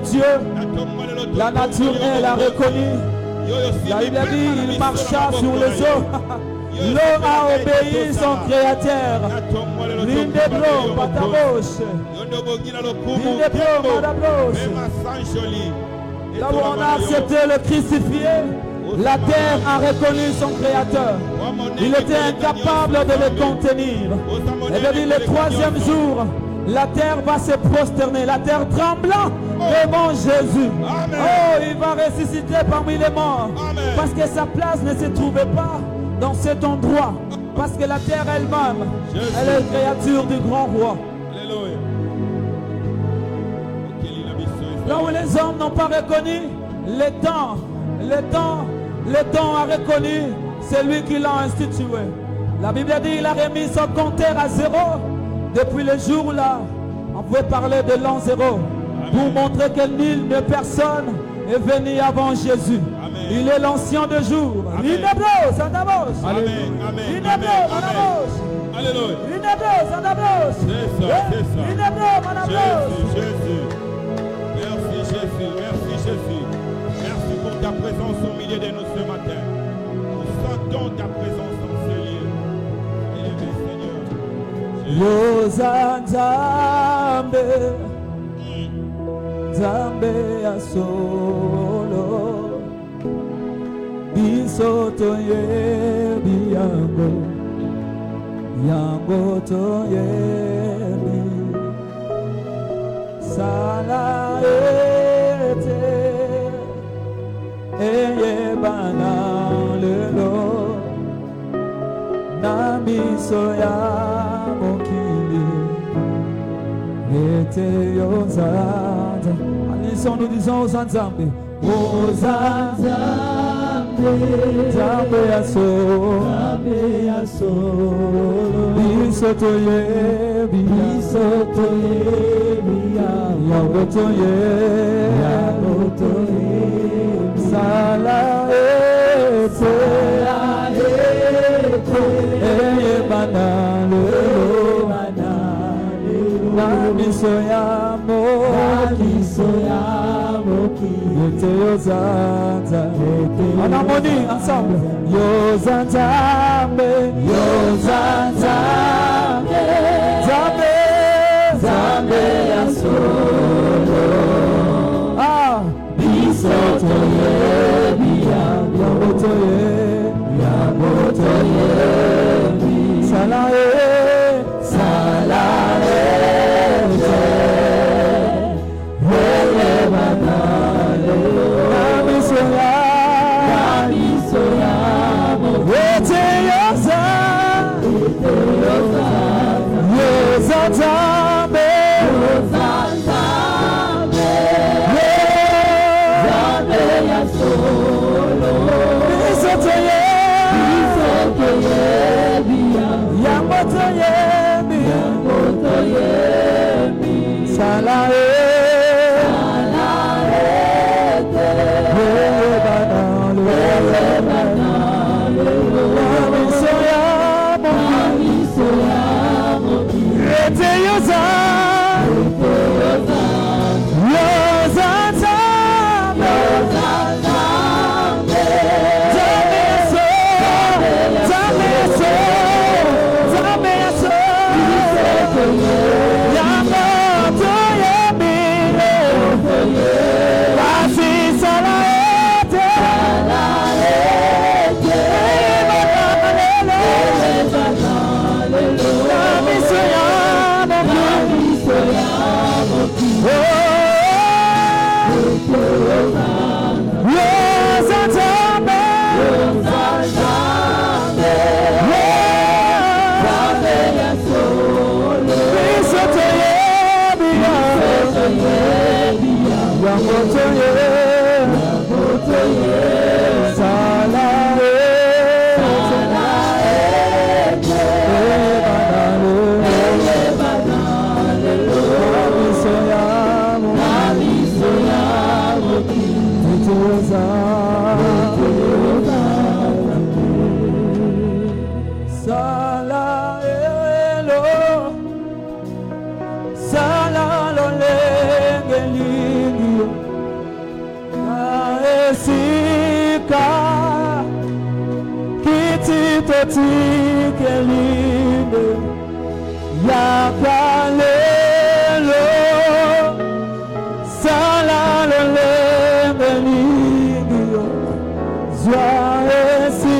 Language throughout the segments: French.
Dieu. La nature, elle a reconnu. La Bible dit, il marcha sur les eaux. L'homme a obéi son créateur. L'indéblo, patabos. L'indéblo, madablos. Là où on a accepté le crucifié, la terre a reconnu son créateur. Il était incapable de le contenir. Et bien dit, le troisième jour, la terre va se prosterner, la terre tremblant devant Jésus. Oh, il va ressusciter parmi les morts. Parce que sa place ne se trouvait pas dans cet endroit. Parce que la terre elle-même, elle est créature du grand roi. Là où les hommes n'ont pas reconnu, le temps a reconnu celui qui l'a institué. La Bible dit qu'il a remis son compteur à zéro. Depuis le jour là, on pouvait parler de l'an zéro. Pour montrer que nulle personne est venue avant Jésus. Amen. Il est l'ancien de jour. Alléluia. Merci pour ta présence au milieu de nous ce matin. Nous sentons ta présence dans ce lieu. Élevé Seigneur. Yozanzambe Zambe ya solo Bisoto yebi yango to yebi Sala ete eye bana lelo Namiso ya mokili ete yozanza. Nous disons aux Nzambe, Nzambe ya solo, bisoto yebi yango to yebi sala ete eye bana lelo na miso ya en harmonie, ensemble. Yozanzambe, Zambe ya solo. Ah, bisoto yebi yango to yebi salae. Yozanzambe totikelinde yakalelo salalolembelingio zwaesika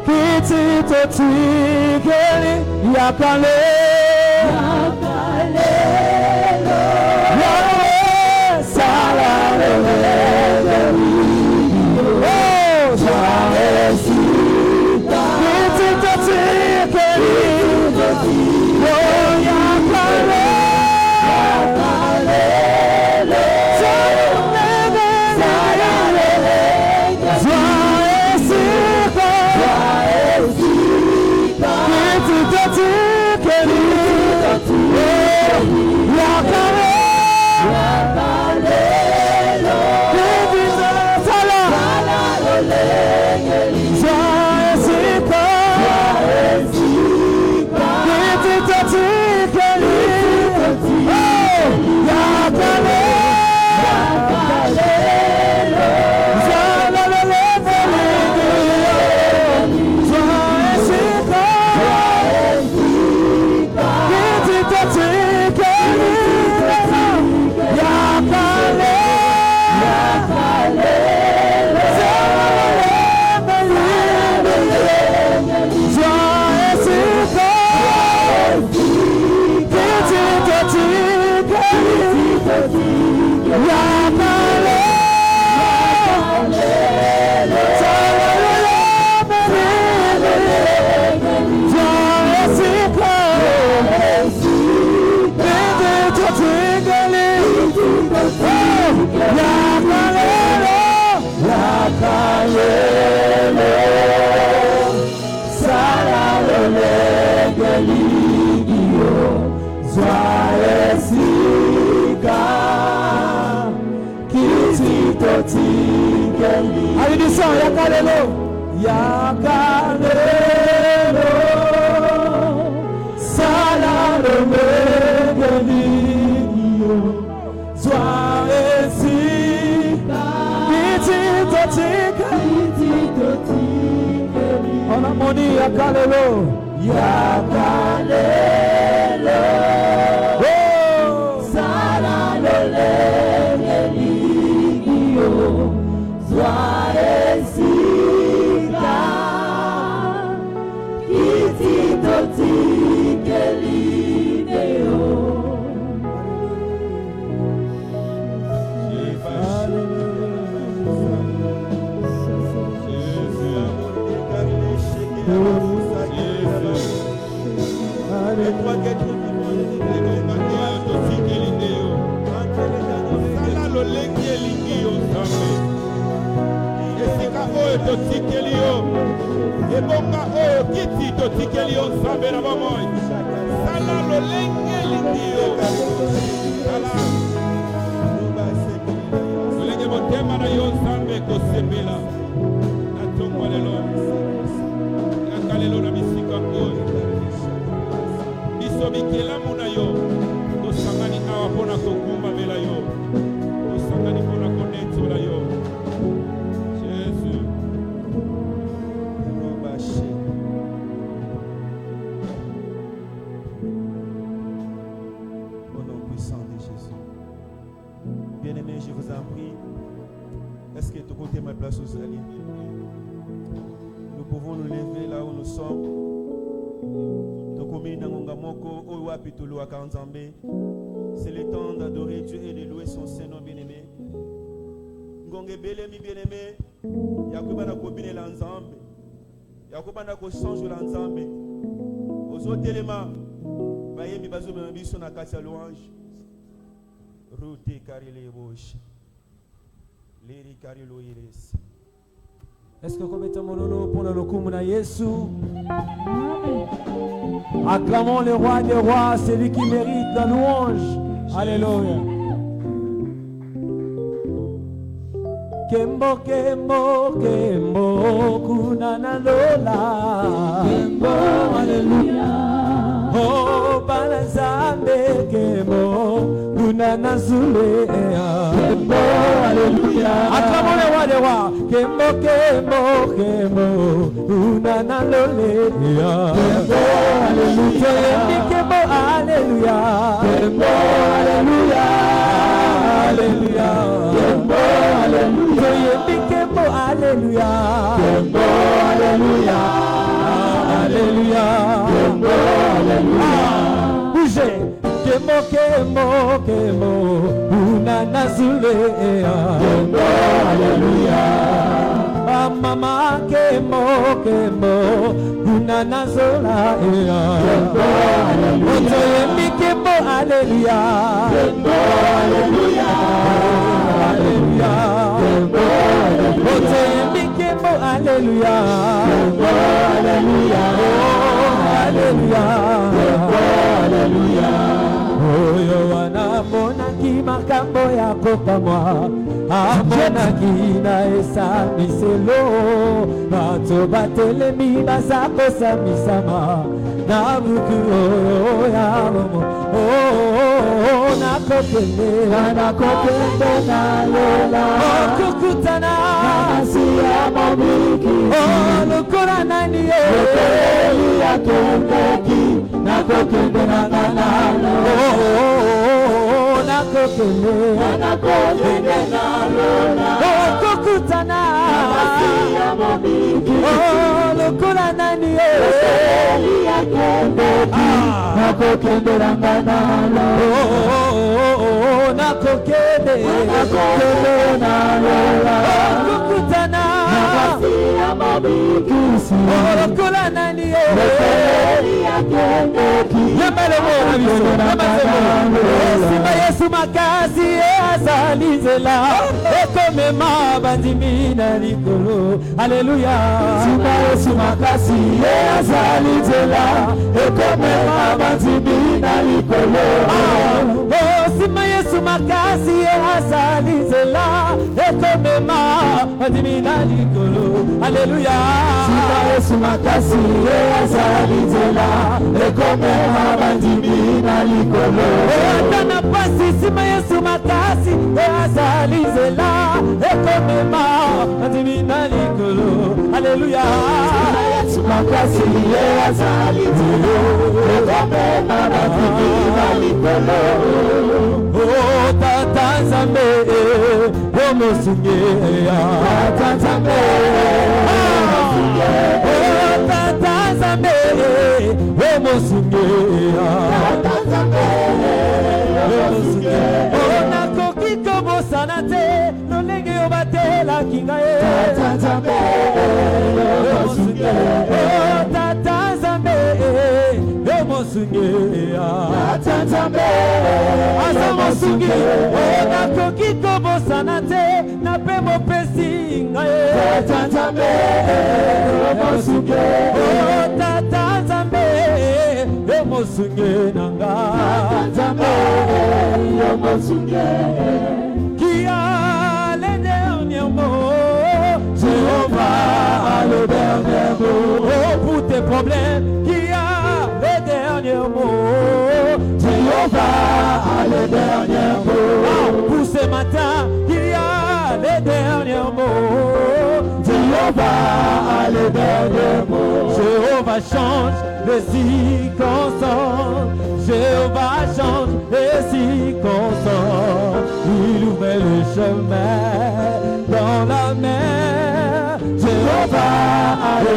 kiti totikeli yakalelo salalolembelingio zwaesika kiti totikeli Allez, descends, yakalelo, yakalelo, salalolembelingio zwaesika kiti totikeli en harmonie yakalelo yakalelo salalolembelingio zwaesika kiti totikeli totikelio ebonga oyo kiti totikelio nzambe na bomoi sala lolenge lingio sala lolenge motema na yo nzambe kosepela na tongo lelo nakalelo na bisika oyo biso bikelamu na yo tosangani awa mpona kokumbamela yo tosangani mpona konetola yo Bien-aimés, je vous en prie, est-ce que tu côté ma place aux alliés? Nous pouvons nous lever là où nous sommes. C'est le temps d'adorer Dieu et de louer son Seigneur bien-aimé. Ngonge belemi bien-aimé, yakubana kobine la nzambe, yakubana ko change la nzambe. Ozotelema, bayemi bazo membiso na kati ya louange. Route karile bosh. Leri karilo iris. Est-ce que comme étant monolo pour le kumuna Yesu? Acclamons le roi des rois, celui qui mérite la louange. Alléluia. Kembo, kembo, kembo, kunana lola. Kembo, alléluia. Oh, banazambe, kembo. Unana Zule. Kembo, alléluia. Acclamons les rois des rois. Kembo, Kembo, Kembo. Unana Lole. Kembo, alléluia. Kembo, alléluia. Kembo, alléluia. Alléluia. Kembo, alléluia. Kembo, alléluia. Kembo, alléluia. Alléluia. Kembo, alléluia. Bougez. Kemo, Kemo, Kemo, Unana Zule. Kemo, alléluia. Ah, mama, Kemo, Kemo, Unana Zola. Kemo, alléluia. Otoyemi, Kemo, alléluia. Kemo, alléluia. Alléluia. Kemo, alléluia. Otoyemi, Kemo, alléluia. Kemo, alléluia. Oh, alléluia. Kemo, alléluia. Oyo wana monaki makambo ya kopamwa amonaki na esamiselo bato batelemi baza kosamisama na buku oyo ya momo nakokende na lela okukutana nasi ya mobiki lokola nani ya kembeki nakokende na nalo nakokende na lola okukutana nasi ya mobiki lokola nani ya kembeki nakokende na nalo nakokende na lola okukutana nasi ya mobiki lokola nani Sima Yesu makasi azalizela ekomema bandimi na likolo. Alléluia. Sima Yesu makasi azalizela ekomema bandimi na likolo. Sima Yesu makasi azalizela ekomema bandimi na likolo. Alléluia. Sima Yesu makasi azalizela ekomema bandimi na likolo. Atana pasi sima Yesu makasi azalizela ekomema bandimi na likolo. Alléluia. Sima Yesu makasi azalizela ekomema bandimi na likolo. Oh tata Nzambe omosunge ya tata Nzambe tata Nzambe omosunge ya tata Nzambe onakoki kobosana te lolenge obatela kinga ye tata Nzambe omosunge tata Nzambe omosunge ya tata Nzambe azamosunge onakoki kobosana te na pe mopesi ngaye tata Nzambe omosunge tata Nzambe omosunge nanga tata Nzambe omosunge qui a les derniers mots. Jéhovah a le dernier mot. Oh, pour tes problèmes, qui a les derniers mots. Jéhovah a le dernier mot. Ah, pour ce matin, qui a les derniers mots. Jéhovah a le dernier mot. Jéhovah change les circonstances. Jéhovah change les circonstances. Il ouvre le chemin dans la mer. Jéhovah a le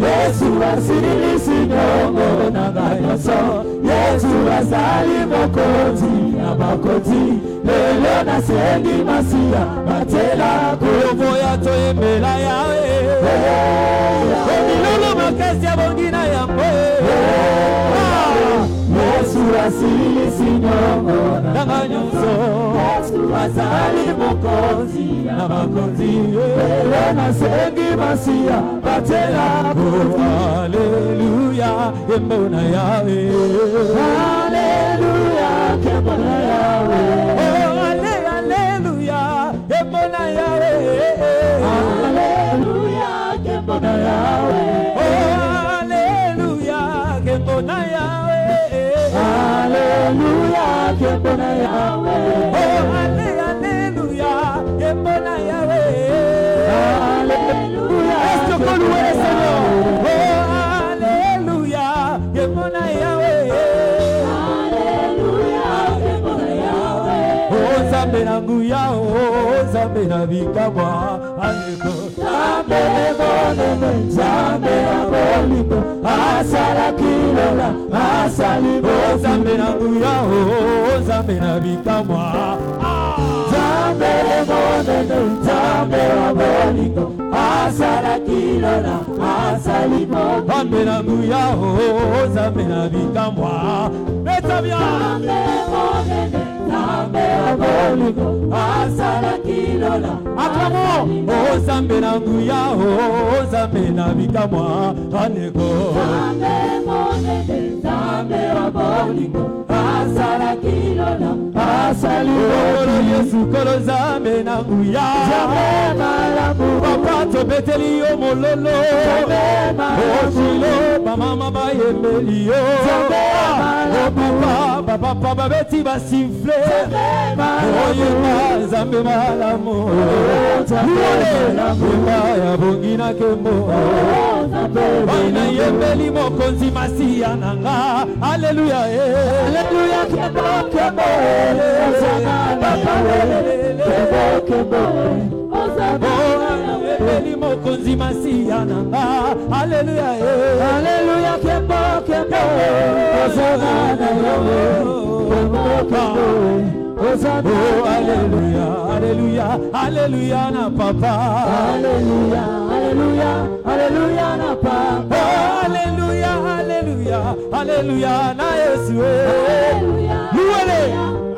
Yesu asilisi nyongo na gayoso. Yesu azali mokozi na bakoti. Lelo na sendi masia batela kuyovo ya toyembela yawe. Komilolo makasi ya bongina ya mwe. Yesu asilisi nyongo na gayoso. Yesu azali mokozi na bakoti. Lelo na sendi masia batela kuyovo. Hallelujah, kembona yawe. Hallelujah, kembona yawe. Hallelujah, kembona yawe. Nzambe na bikamwa aleko Nzambe lebonene Nzambe na boliko asala kilola asalibo Nzambe na nguya Nzambe na bikamwa Nzambe lebonene Nzambe na boliko asala kilola asalibo Nzambe na nguya Nzambe na bikamwa Meta bien Nzambe lebonene Nzambe na boliko asala kilola Aklamo Nzambe na nguya Nzambe na bikamwa aneko Nzambe lebonene Nzambe na boliko asala kilola asalibo Yesu kolo Nzambe na nguya Nzambe malamu Papa tobeteli yo mololo Nzambe malamu Oshilo bamama bayembeli yo Nzambe malamu Papa babeti basifle Oyema Nzambe malamu Nzambe malamu ya bongina kembo Baina yembeli mokonzi masiya nanga Hallelujah Hallelujah kembo kembo Yembeli mokonzi masiya nanga Hallelujah Hallelujah kembo kembo Hallelujah, hallelujah, hallelujah na papa. Hallelujah, hallelujah, hallelujah na papa. Hallelujah, hallelujah, hallelujah na Yesu. Hallelujah,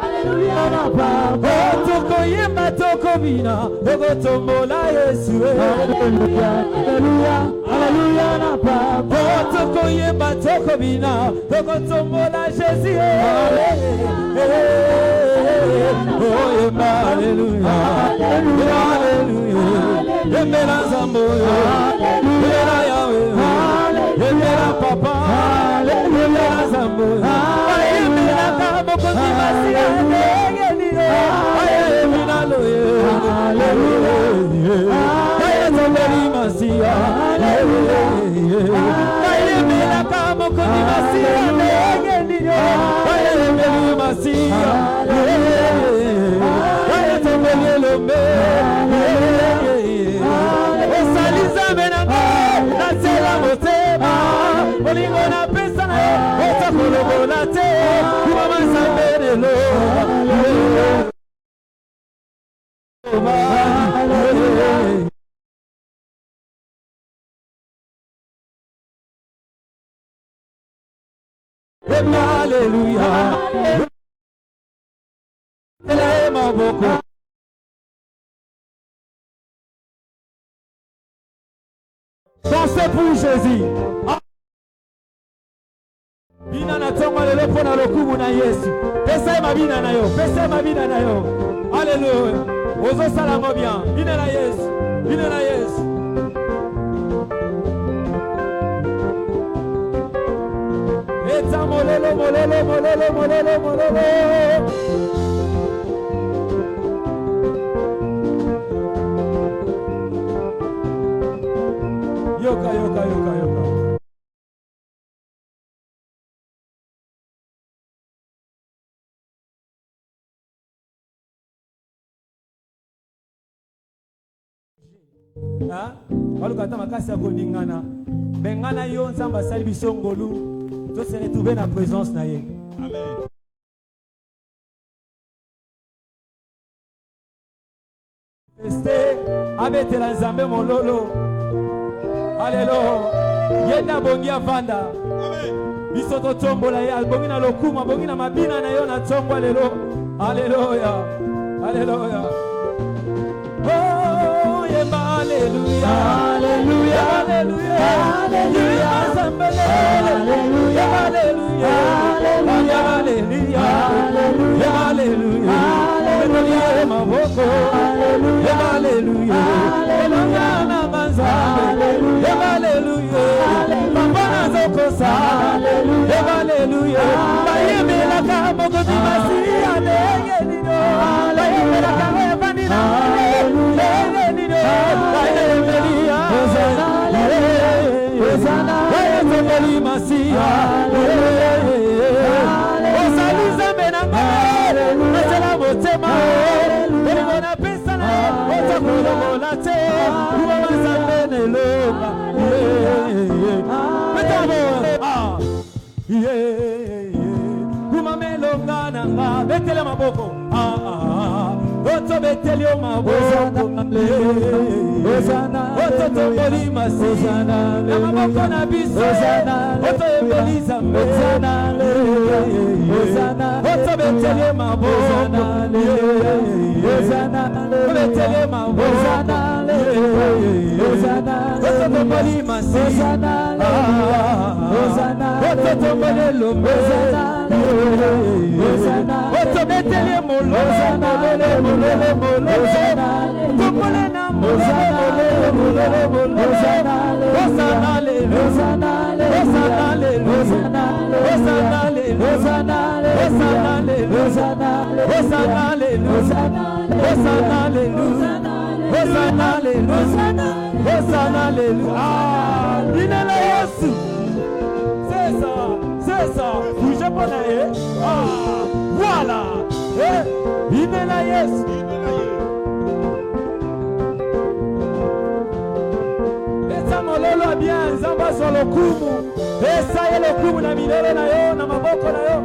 hallelujah na papa. Toko yemba toko bina, toko tombola Yesu. Hallelujah, hallelujah, hallelujah na papa. Toko yemba toko bina, toko tombola Jésus. Oh, hallelujah, hallelujah, hallelujah. Yembela Zambo, yembela Yahweh, yembela Papa, yembela Zambo, yembela Kamo Kosimasi, yembela Loye, hallelujah, yembela Masia, yembela Kamo Kosimasi, yembela Masia. Hallelujah. Dansez pour Jésus. Bina na tonga lelo pona lokumu na Yesu. Pesa mabina na yo, pesa mabina na yo. Alléluia. Ozo salamo bien. Bina na Yesu. Bina na Yesu. Eta molelo molelo molelo molelo molelo. Yoka, yoka, yoka, yoka. Balukata makasi ya koningana. Bengana yo nzamba sali biso ngolu. To se retrouver na présence na ye. Amen. Este abetela nzambe mololo. Alléluia. Yenda bongi avanda. Amen. Biso to tombola ya bongi na lokuma bongi na mabina na yo na tombo lelo. Alléluia. Alléluia. Oh, yemba alléluia. Alléluia. Alléluia. Alléluia. Alléluia. Alléluia. Alléluia. Alléluia. Alléluia. Alléluia. Maboko. Alléluia. Alléluia. Alléluia. Alléluia, alléluia, Papa Zokosa, alléluia, Bayemela Kamoko Dimasi, alléluia, Bayemela Kamefandina, alléluia, Bayemela, Hosanna, Bayemela Masia, alléluia, Osaliza Benanga, alléluia, Motema, alléluia, Betele maboko Oto betele maboko Oto toboli masi Na maboko na biso Oto ebeliza me Oto betele maboko Betele maboko Oto toboli masi Oto toboli lombe Oto betele molo Tomole na C'est ça, bougez pas là, voilà, il est là, yes. Et ça mololo bien, zamba sur le kumu. Et ça y est le kumu na milele na yo, na maboko na yo.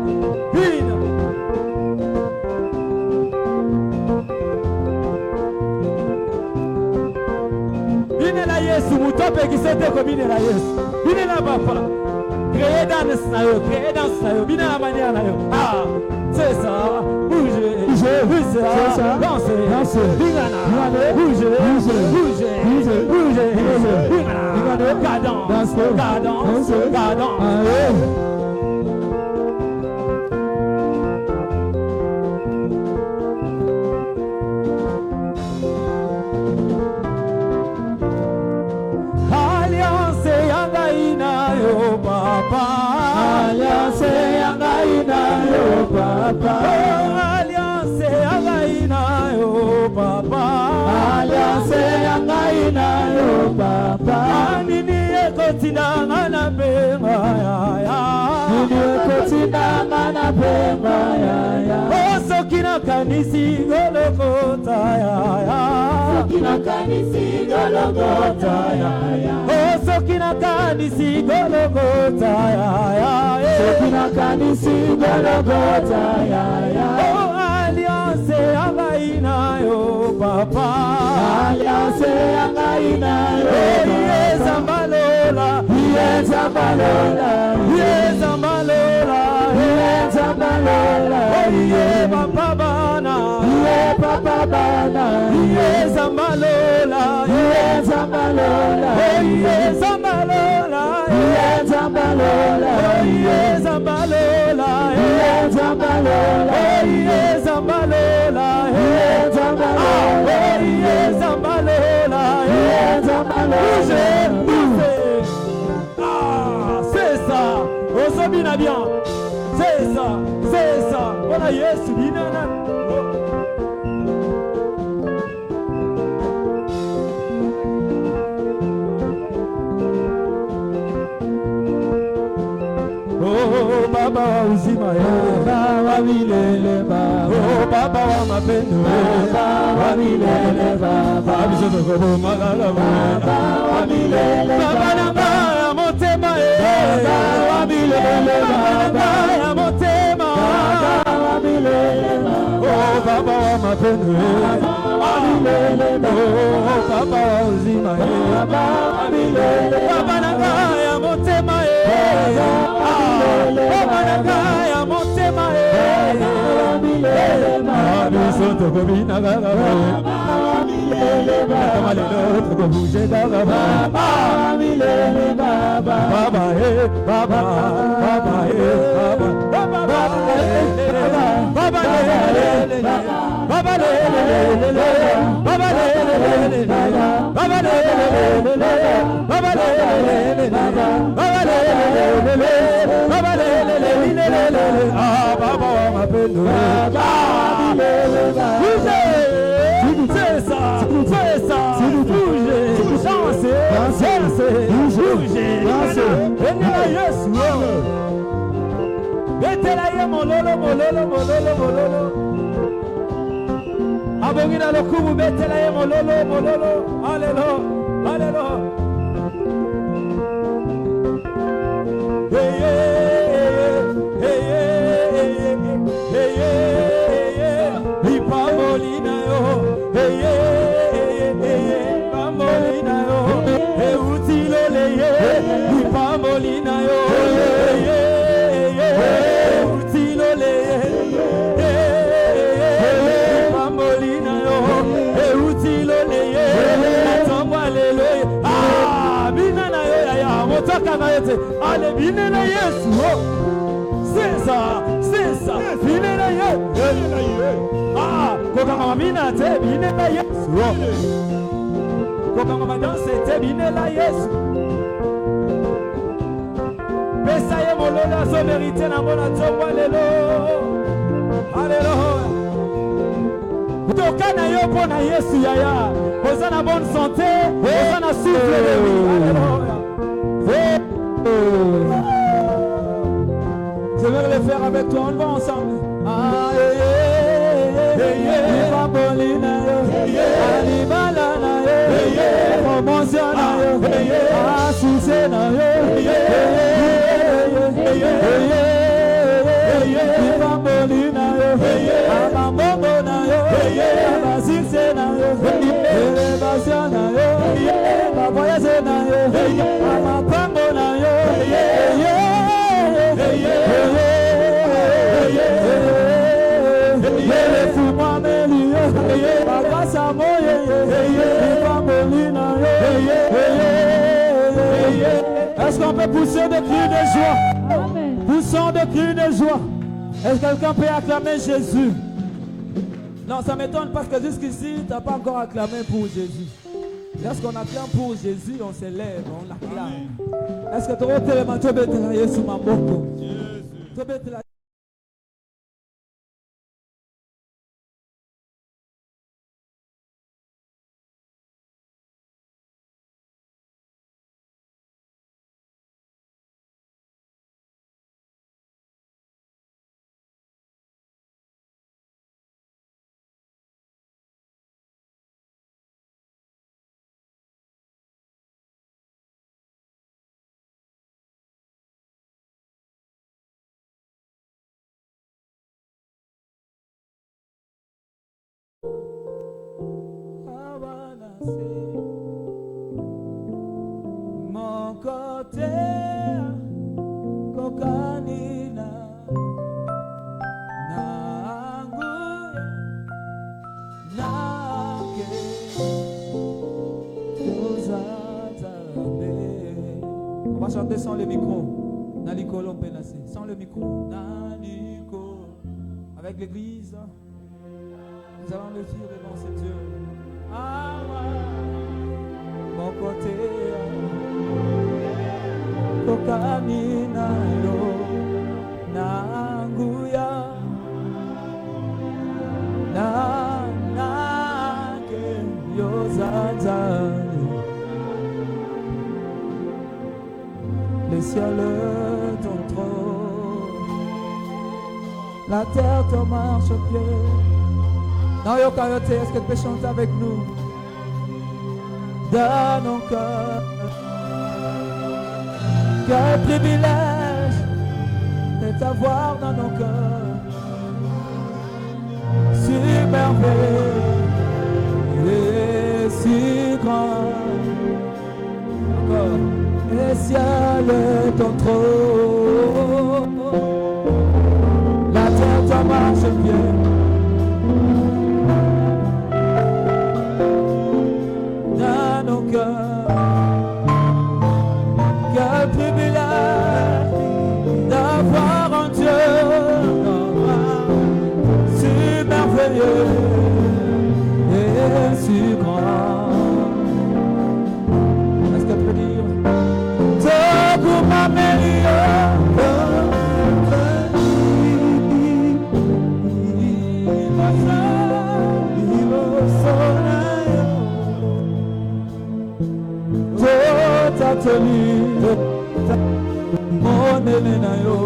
Bina. Bina la Yesu, mutope kisete ko bina la Yesu. Bina la papa. Créer dans le snayo, bien la manière là. Ah, c'est ça, bougez, dansez, bougez, cadence. Alliance Yangaina yo papa Alliance Yangaina yo papa Alliance Yangaina yo papa Nini ekotina ngana pema ya Nini ekotina ngana pema ya Osokina kanisi golokota ya Osokina kanisi golokota ya Osokina kanisi golokota ya Sokina kanisi golokota ya Oh alliance yangaina yo papa Alliance yangaina yo Yezambalola Yezambalola Yezambalola Yezambalola Ye papa bana Ye papa bana Yezambalola Yezambalola Yezambalola Yezambalola Yezambalola Yezambalola Yezambalola Yezambalola Yezambalola Ah, c'est ça. Osomina bien. C'est ça. Voilà Yesu binana. Oh baba uzima baba milele baba oh baba wa mapendo baba wa milele baba bisoto ko magala baba wa milele baba nanga ya motema baba wa milele baba ya motema baba wa milele oh baba wa mapendo wa milele oh baba wa uzima baba wa milele baba nanga ya motema Omanagaya motema Bisoto kobina gaga Kamalelo toko buje gaga Baba milele baba Baba baba Baba Baba Baba Baba Ah baba wa mapendo c'est ça bougez dansez Enela Yesu Betela ye mololo Abongina lokumu betela ye mololo mololo. Alléluia. Alléluia. Hey hey hey hey hey Ipambolina yo. Hey hey Ipambolina yo. Hey utilole ye. Ipambolina yo. Hey utilole ye. Ipambolina yo. Hey utilole ye. Atongwa lelo. Ah, binana yo ya motoka na yote. Ale binana Yesu. C'est ça. Binana Yesu. Ah, koka mama mina te binana Yesu. Koka mama danse te binana Yesu. Pesa ye mololo so mérité na mona tongwa lelo. Alléluia. Toka na yo pona Yesu yaya. Oza na bonne santé, oza na souffle de vie. Alléluia. Je vais le faire avec toi, on va ensemble. Ah, Ipambolina yo, Alibala na yo, promotion na yo, Asuse na yo, Ipambolina yo, Amambobo na yo, Abasise na yo, Elevation na yo, Baboyase na yo, Amapango na yo, Est-ce qu'on peut pousser des cris de joie? Poussons des cris de joie. Est-ce que quelqu'un peut acclamer Jésus? Non, ça m'étonne parce que jusqu'ici, tu n'as pas encore acclamé pour Jésus. Lorsqu'on acclame pour Jésus, on s'élève, on acclame. Est-ce que tu as été le manteau de la Yesu Mamboko? Mon côté kokanina nanguya nake on va chanter sans le micro. Naliko l'ompenase sans le micro. Naliko avec l'église. Nous allons le dire devant ce Dieu. Ah, mon côté, kokanina yo, nanguya, nanake yo zanzani. Les cieux ton trône, la terre te marche au pied. Non, yo Kayote, est-ce que tu peux chanter avec nous? Dans nos cœurs, quel privilège de t'avoir dans nos cœurs, si merveilleux et si grand. Encore, les cieux ton trône, la terre te marche bien. Quel privilège d'avoir un Dieu si merveilleux et si grand. Est-ce que tu peux dire Toku Mamelia? Monene na yo,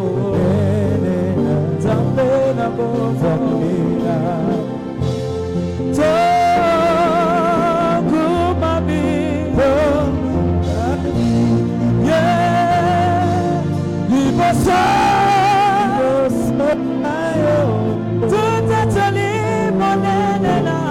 Zambe na bo, Tout est libre, mon nena.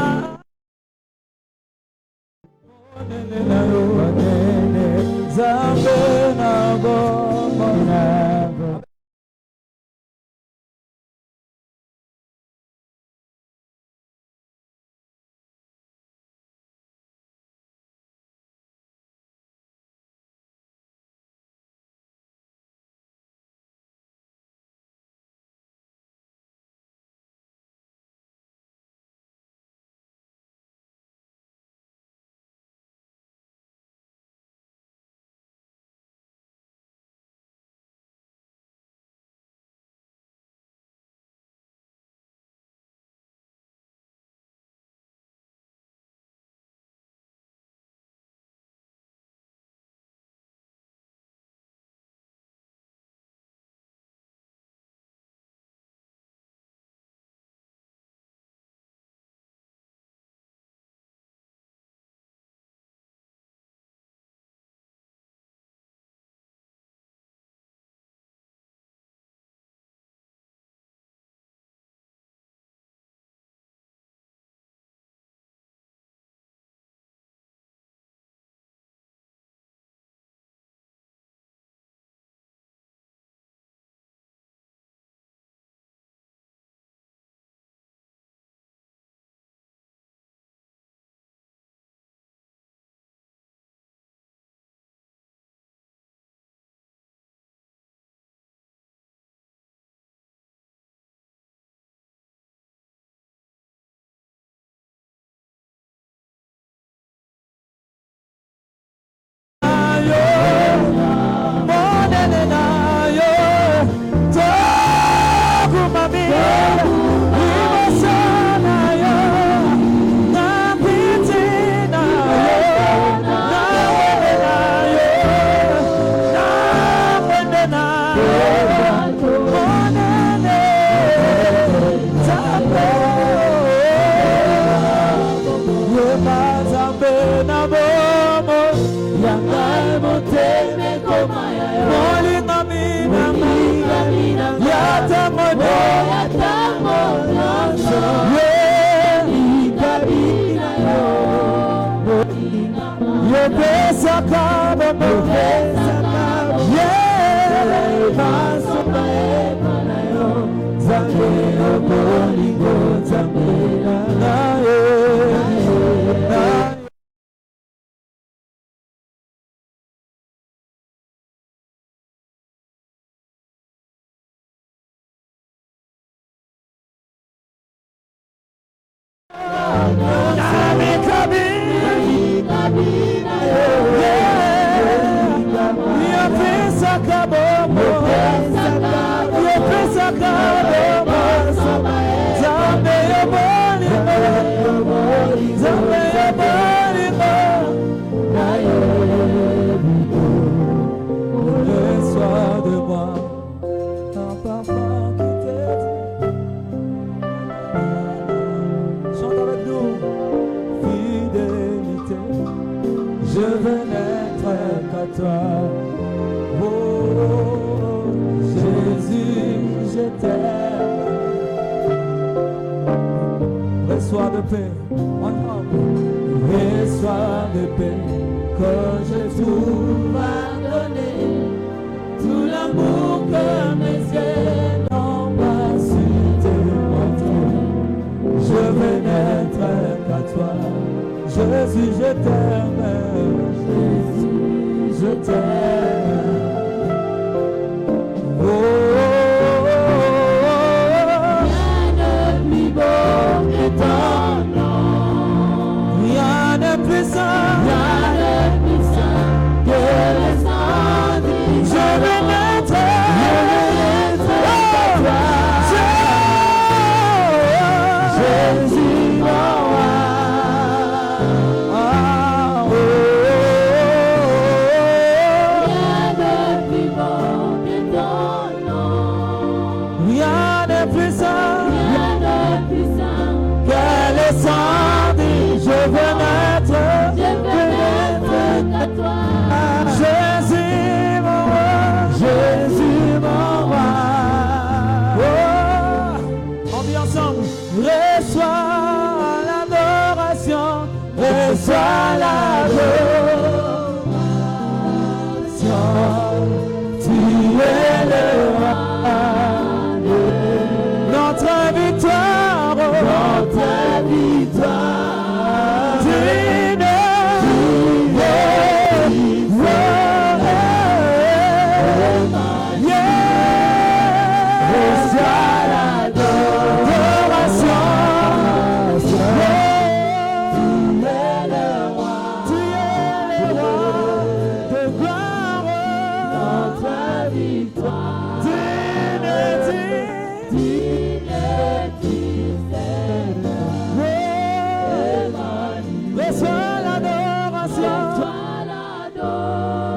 Reçois l'adoration.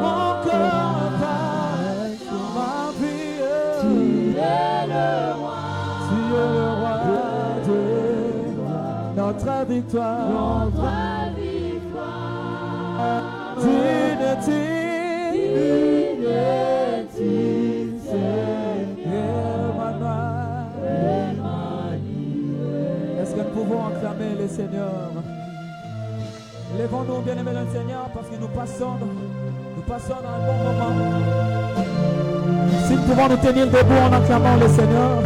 Mon cœur passe ma vie. Tu es le roi de notre victoire. Est-ce que nous pouvons acclamer le Seigneur? Lèvons-nous, bien-aimés le Seigneur, parce que nous passons dans un bon moment. Si nous pouvons nous tenir debout en acclamant le Seigneur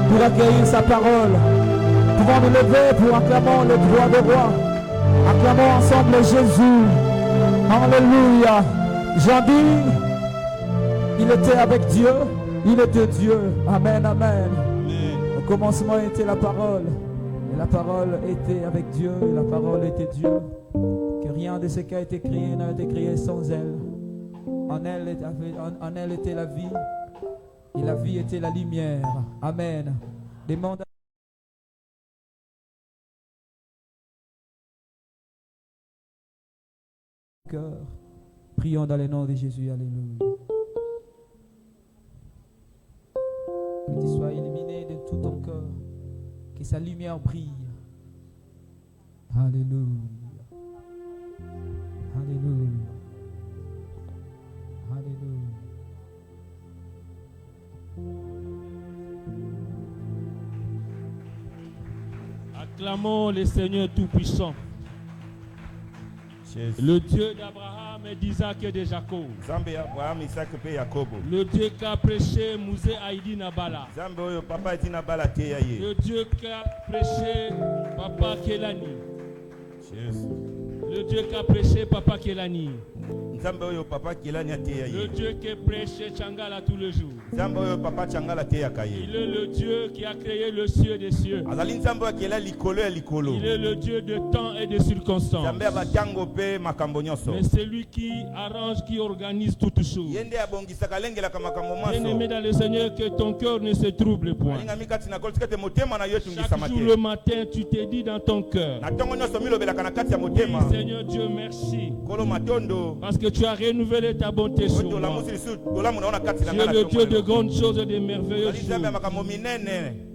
pour accueillir sa parole, nous pouvons nous lever pour acclamant le roi des rois. Acclamons ensemble Jésus. Alléluia. J'en dis, il était avec Dieu, il était Dieu. Amen, amen. Au commencement était la parole. Et la parole était avec Dieu, et la parole était Dieu. Que rien de ce qui a été créé n'a été créé sans elle. En elle était la vie, et la vie était la lumière. Amen. Demande cœur. Prions dans le nom de Jésus. Alléluia. Que tu sois illuminé de tout ton cœur. Que sa lumière brille. Alléluia. Alléluia. Alléluia. Acclamons le Seigneur Tout-Puissant. Le Dieu d'Abraham et d'Isaac et de Jacob. Le Dieu qui a prêché Mouzé Haïdi Nabala. Le Dieu qui a prêché Papa Kelani. Le Dieu qui a prêché Papa Kelani. Le Dieu qui prêche Changala tous les jours. Il est le Dieu qui a créé le ciel des cieux. Il est le Dieu de temps et de circonstances. Mais c'est lui qui arrange, qui organise toutes choses. Bien-aimé dans le Seigneur, que ton cœur ne se trouble point. Chaque jour le matin, tu te dis dans ton cœur, oui, Seigneur Dieu, merci. Parce que tu as renouvelé ta bonté sur moi. Tu es le Dieu de grandes choses et de merveilleuses choses.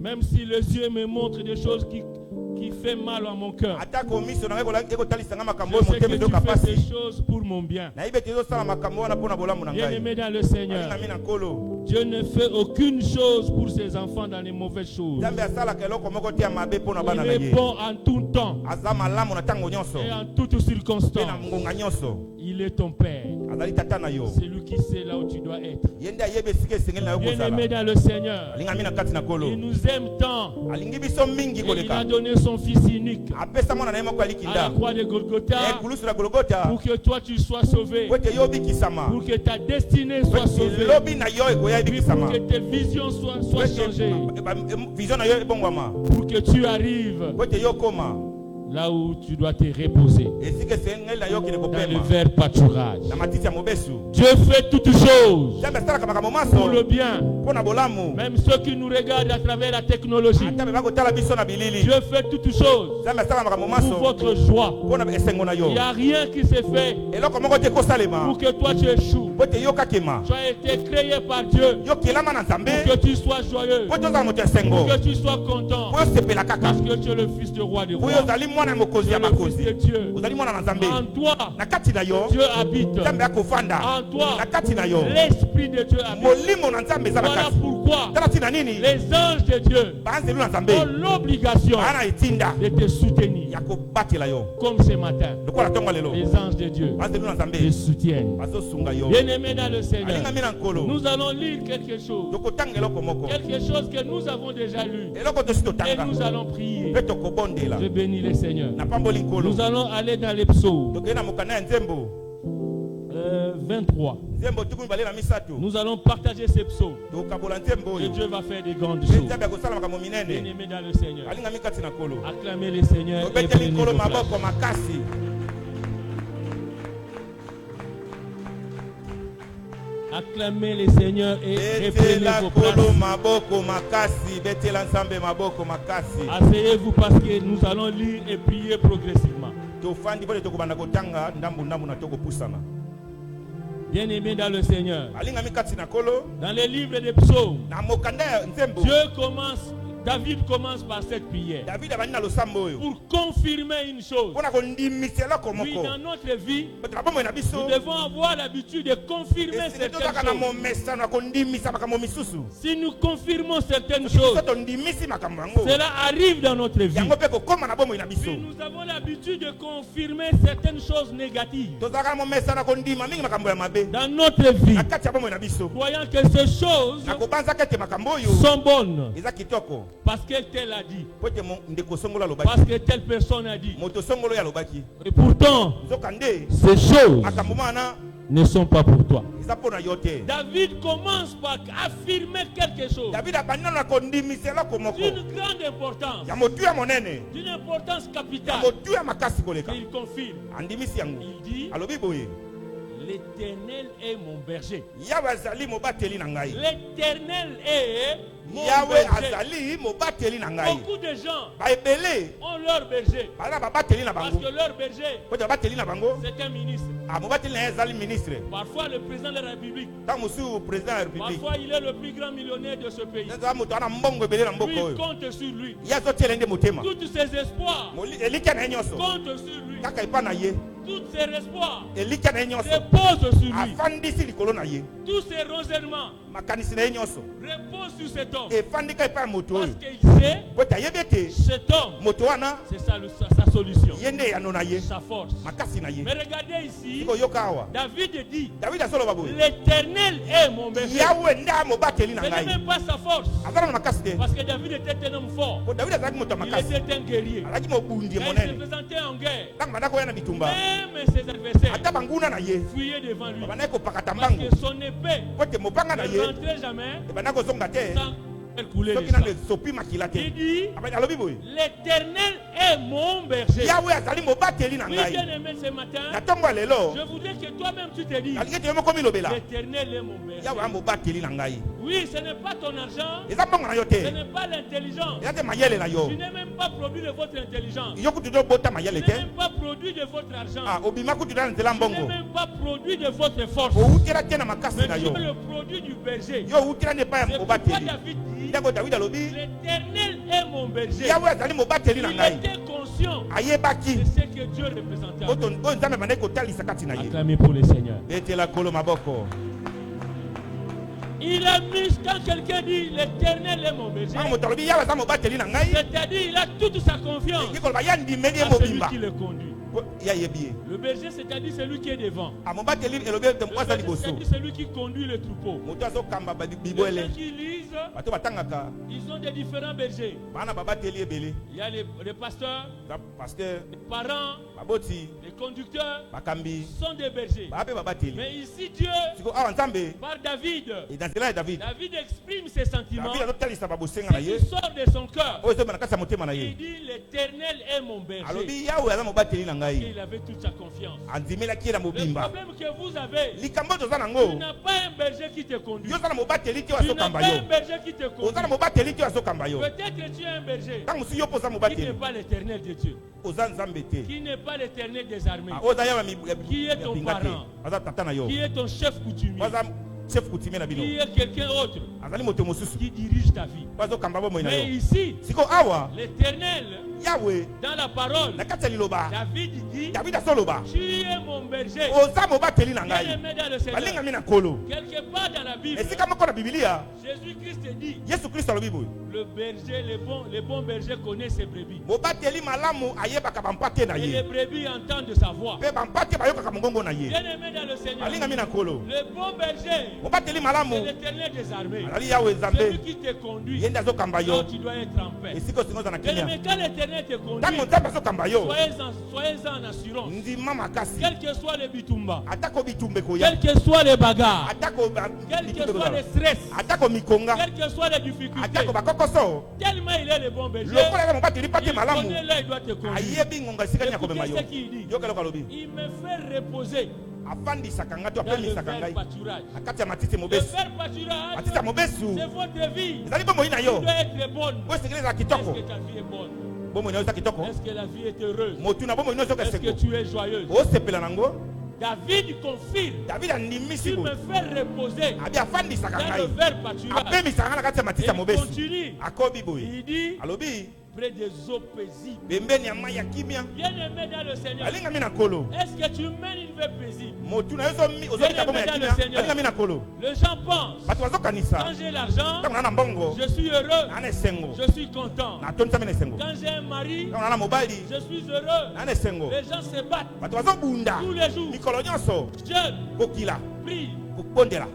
Même si les yeux me montrent des choses qui fait mal à mon cœur, je sais que tu fais des choses pour mon bien. Bien-aimé dans le Seigneur, Dieu ne fait aucune chose pour ses enfants dans les mauvaises choses. Il répond en tout temps et en toutes circonstances. Il est ton Père. C'est lui qui sait là où tu dois être. Bien-aimé dans le Seigneur, il nous aime tant. Et il a donné son Fils unique à la croix de Golgotha pour que toi tu sois sauvé, pour que ta destinée soit sauvée, pour que tes visions soient changées, pour que tu arrives là où tu dois te reposer dans le vert pâturage. Dieu fait toutes choses pour le bien. Même ceux qui nous regardent à travers la technologie, Dieu fait toutes choses pour votre joie. Il n'y a rien qui s'est fait pour que toi tu échoues. Tu as été créé par Dieu pour que tu sois joyeux, pour que tu sois content, parce que tu es le Fils du roi des rois. En toi, Dieu habite. En toi, l'Esprit de Dieu habite. Voilà pourquoi les anges de Dieu ont l'obligation de te soutenir. Comme ce matin, les anges de Dieu te soutiennent. Bien-aimés dans le Seigneur, nous allons lire quelque chose que nous avons déjà lu, et nous allons prier. Je bénis le Seigneur. Nous allons aller dans les psaumes 23. Nous allons partager ces psaumes et Dieu va faire des grandes choses. Bien-aimés dans le Seigneur, acclamez le Seigneur et prenez vos places. Acclamez les seigneurs et reprenez vos places. Asseyez-vous parce que nous allons lire et prier progressivement. Bien-aimés dans le Seigneur, dans les livres des psaumes, David commence par cette prière pour confirmer une chose. Oui, dans notre vie, nous devons avoir l'habitude de confirmer certaines choses. Si nous confirmons certaines choses, cela arrive dans notre vie. Puis nous avons l'habitude de confirmer certaines choses négatives dans notre vie, croyant que ces choses sont bonnes. Parce que tel a dit. Parce que telle personne a dit. Et pourtant, ces choses ne sont pas pour toi. David commence par affirmer quelque chose d'une grande importance, d'une importance capitale. Il confirme. Il dit: l'Éternel est mon berger. L'Éternel est mon berger. Beaucoup de gens ont leur berger. Parce que leur berger, c'est un ministre. Parfois le président de la République. Parfois il est le plus grand millionnaire de ce pays. Lui compte sur lui. Tous ses espoirs comptent sur lui. Tous ses espoirs reposent sur lui. Tous ses renseignements reposent sur cet homme. Parce qu'il sait cet homme, c'est sa solution, sa force. Mais regardez ici, David dit: l'Éternel est mon berger. Ce n'est même pas sa force. Parce que David était un homme fort. Il était un guerrier. Mais il se présentait en guerre. Même ses adversaires fuyaient devant lui. Parce que son épée ne rentrait jamais sans couler le sang. Il dit: l'Éternel est mon berger. Oui, bien-aimé, ce matin, je voudrais que toi-même tu te dises: l'Éternel est mon berger. Oui, ce n'est pas ton argent, ce n'est pas l'intelligence. Tu n'es même pas produit de votre intelligence. Tu n'es même pas produit de votre argent. Tu n'es même pas produit de votre force. Mais tu es le produit du berger. C'est pourquoi David dit: l'Éternel est mon berger. Il était conscient de ce que Dieu représentait. Acclamez pour le Seigneur. Il a mis, quand quelqu'un dit l'Éternel est mon berger, c'est-à-dire il a toute sa confiance à celui qui le conduit. Le berger, c'est-à-dire celui qui est devant. Le berger, c'est-à-dire celui qui conduit le troupeau. Les gens qui lisent, ils ont des différents bergers. Il y a les pasteurs, les parents, les conducteurs sont des bergers. Mais ici, Dieu, par David exprime ses sentiments, ce qui sort de son cœur. Il dit: l'Éternel est mon berger. Il avait toute sa confiance. Le problème que vous avez, tu n'as pas un berger qui te conduit. Tu n'as pas un berger qui te conduit. Peut-être que tu es un berger qui n'est pas l'Éternel de Dieu, qui n'est pas l'Éternel des armées, qui est ton parent, qui est ton chef coutumier, qui est quelqu'un autre qui dirige ta vie. Mais ici, l'Éternel, dans la parole, David dit: tu es mon berger. Bien-aimé dans le Seigneur, quelque part dans la Bible, Jésus-Christ dit: le berger, les bons bergers connaissent ses brebis. Et les brebis entendent sa voix. Bien-aimé dans le Seigneur, le bon berger, c'est l'Éternel des armées. Celui qui te conduit, donc tu dois être en paix. Mais quand l'Éternel te conduit, soyez en assurance. Quel que soit le bitumba, quel que soit les bagarres, quel que soit le stress, quel que soit les difficultés, tellement il est le bon berger, il connaît là, il doit te conduire. Écoutez ce qu'il dit: il me fait reposer afandisaka nga to dans le apemisaka ver ngai pâturage. na kati ya matiti Le mobesu ver pâturage, matiti ya mobesu c'est votre vie. ezali bomoi na Qui yo doit être bonne. oyo esengeli ezala Est-ce kitoko que ta vie est bonne? bomoi na yo eza kitoko Est-ce que la vie est heureuse? motu na bomoi na yo ezoka Est-ce que eseko tu es joyeuse? osepela nango. David confirme. David andimisi Tu boye me fais reposer abi afandisaka dans le ngai ver pâturage. apemisaka nga na kati ya matiti Et ya il mobesu continue. akobi boye Il dit alobi près des eaux paisibles. pembeni ya mai ya kimia Bien-aimé dans le Seigneur, alingami na kolo est-ce que tu mènes une vie paisible? motu na yo ozobika bomoi ya kimia alingami na kolo Les gens pensent, bato bazokanisa quand j'ai l'argent, ntango na na mbongo je suis heureux, naa na esengo je suis content. natondisami na esengo Quand j'ai un mari, ntango na na mobali je suis heureux. naa na esengo Les gens se battent bato bazobunda tous les jours. mikolo nyonso Jeûne, kokila prie, kokondela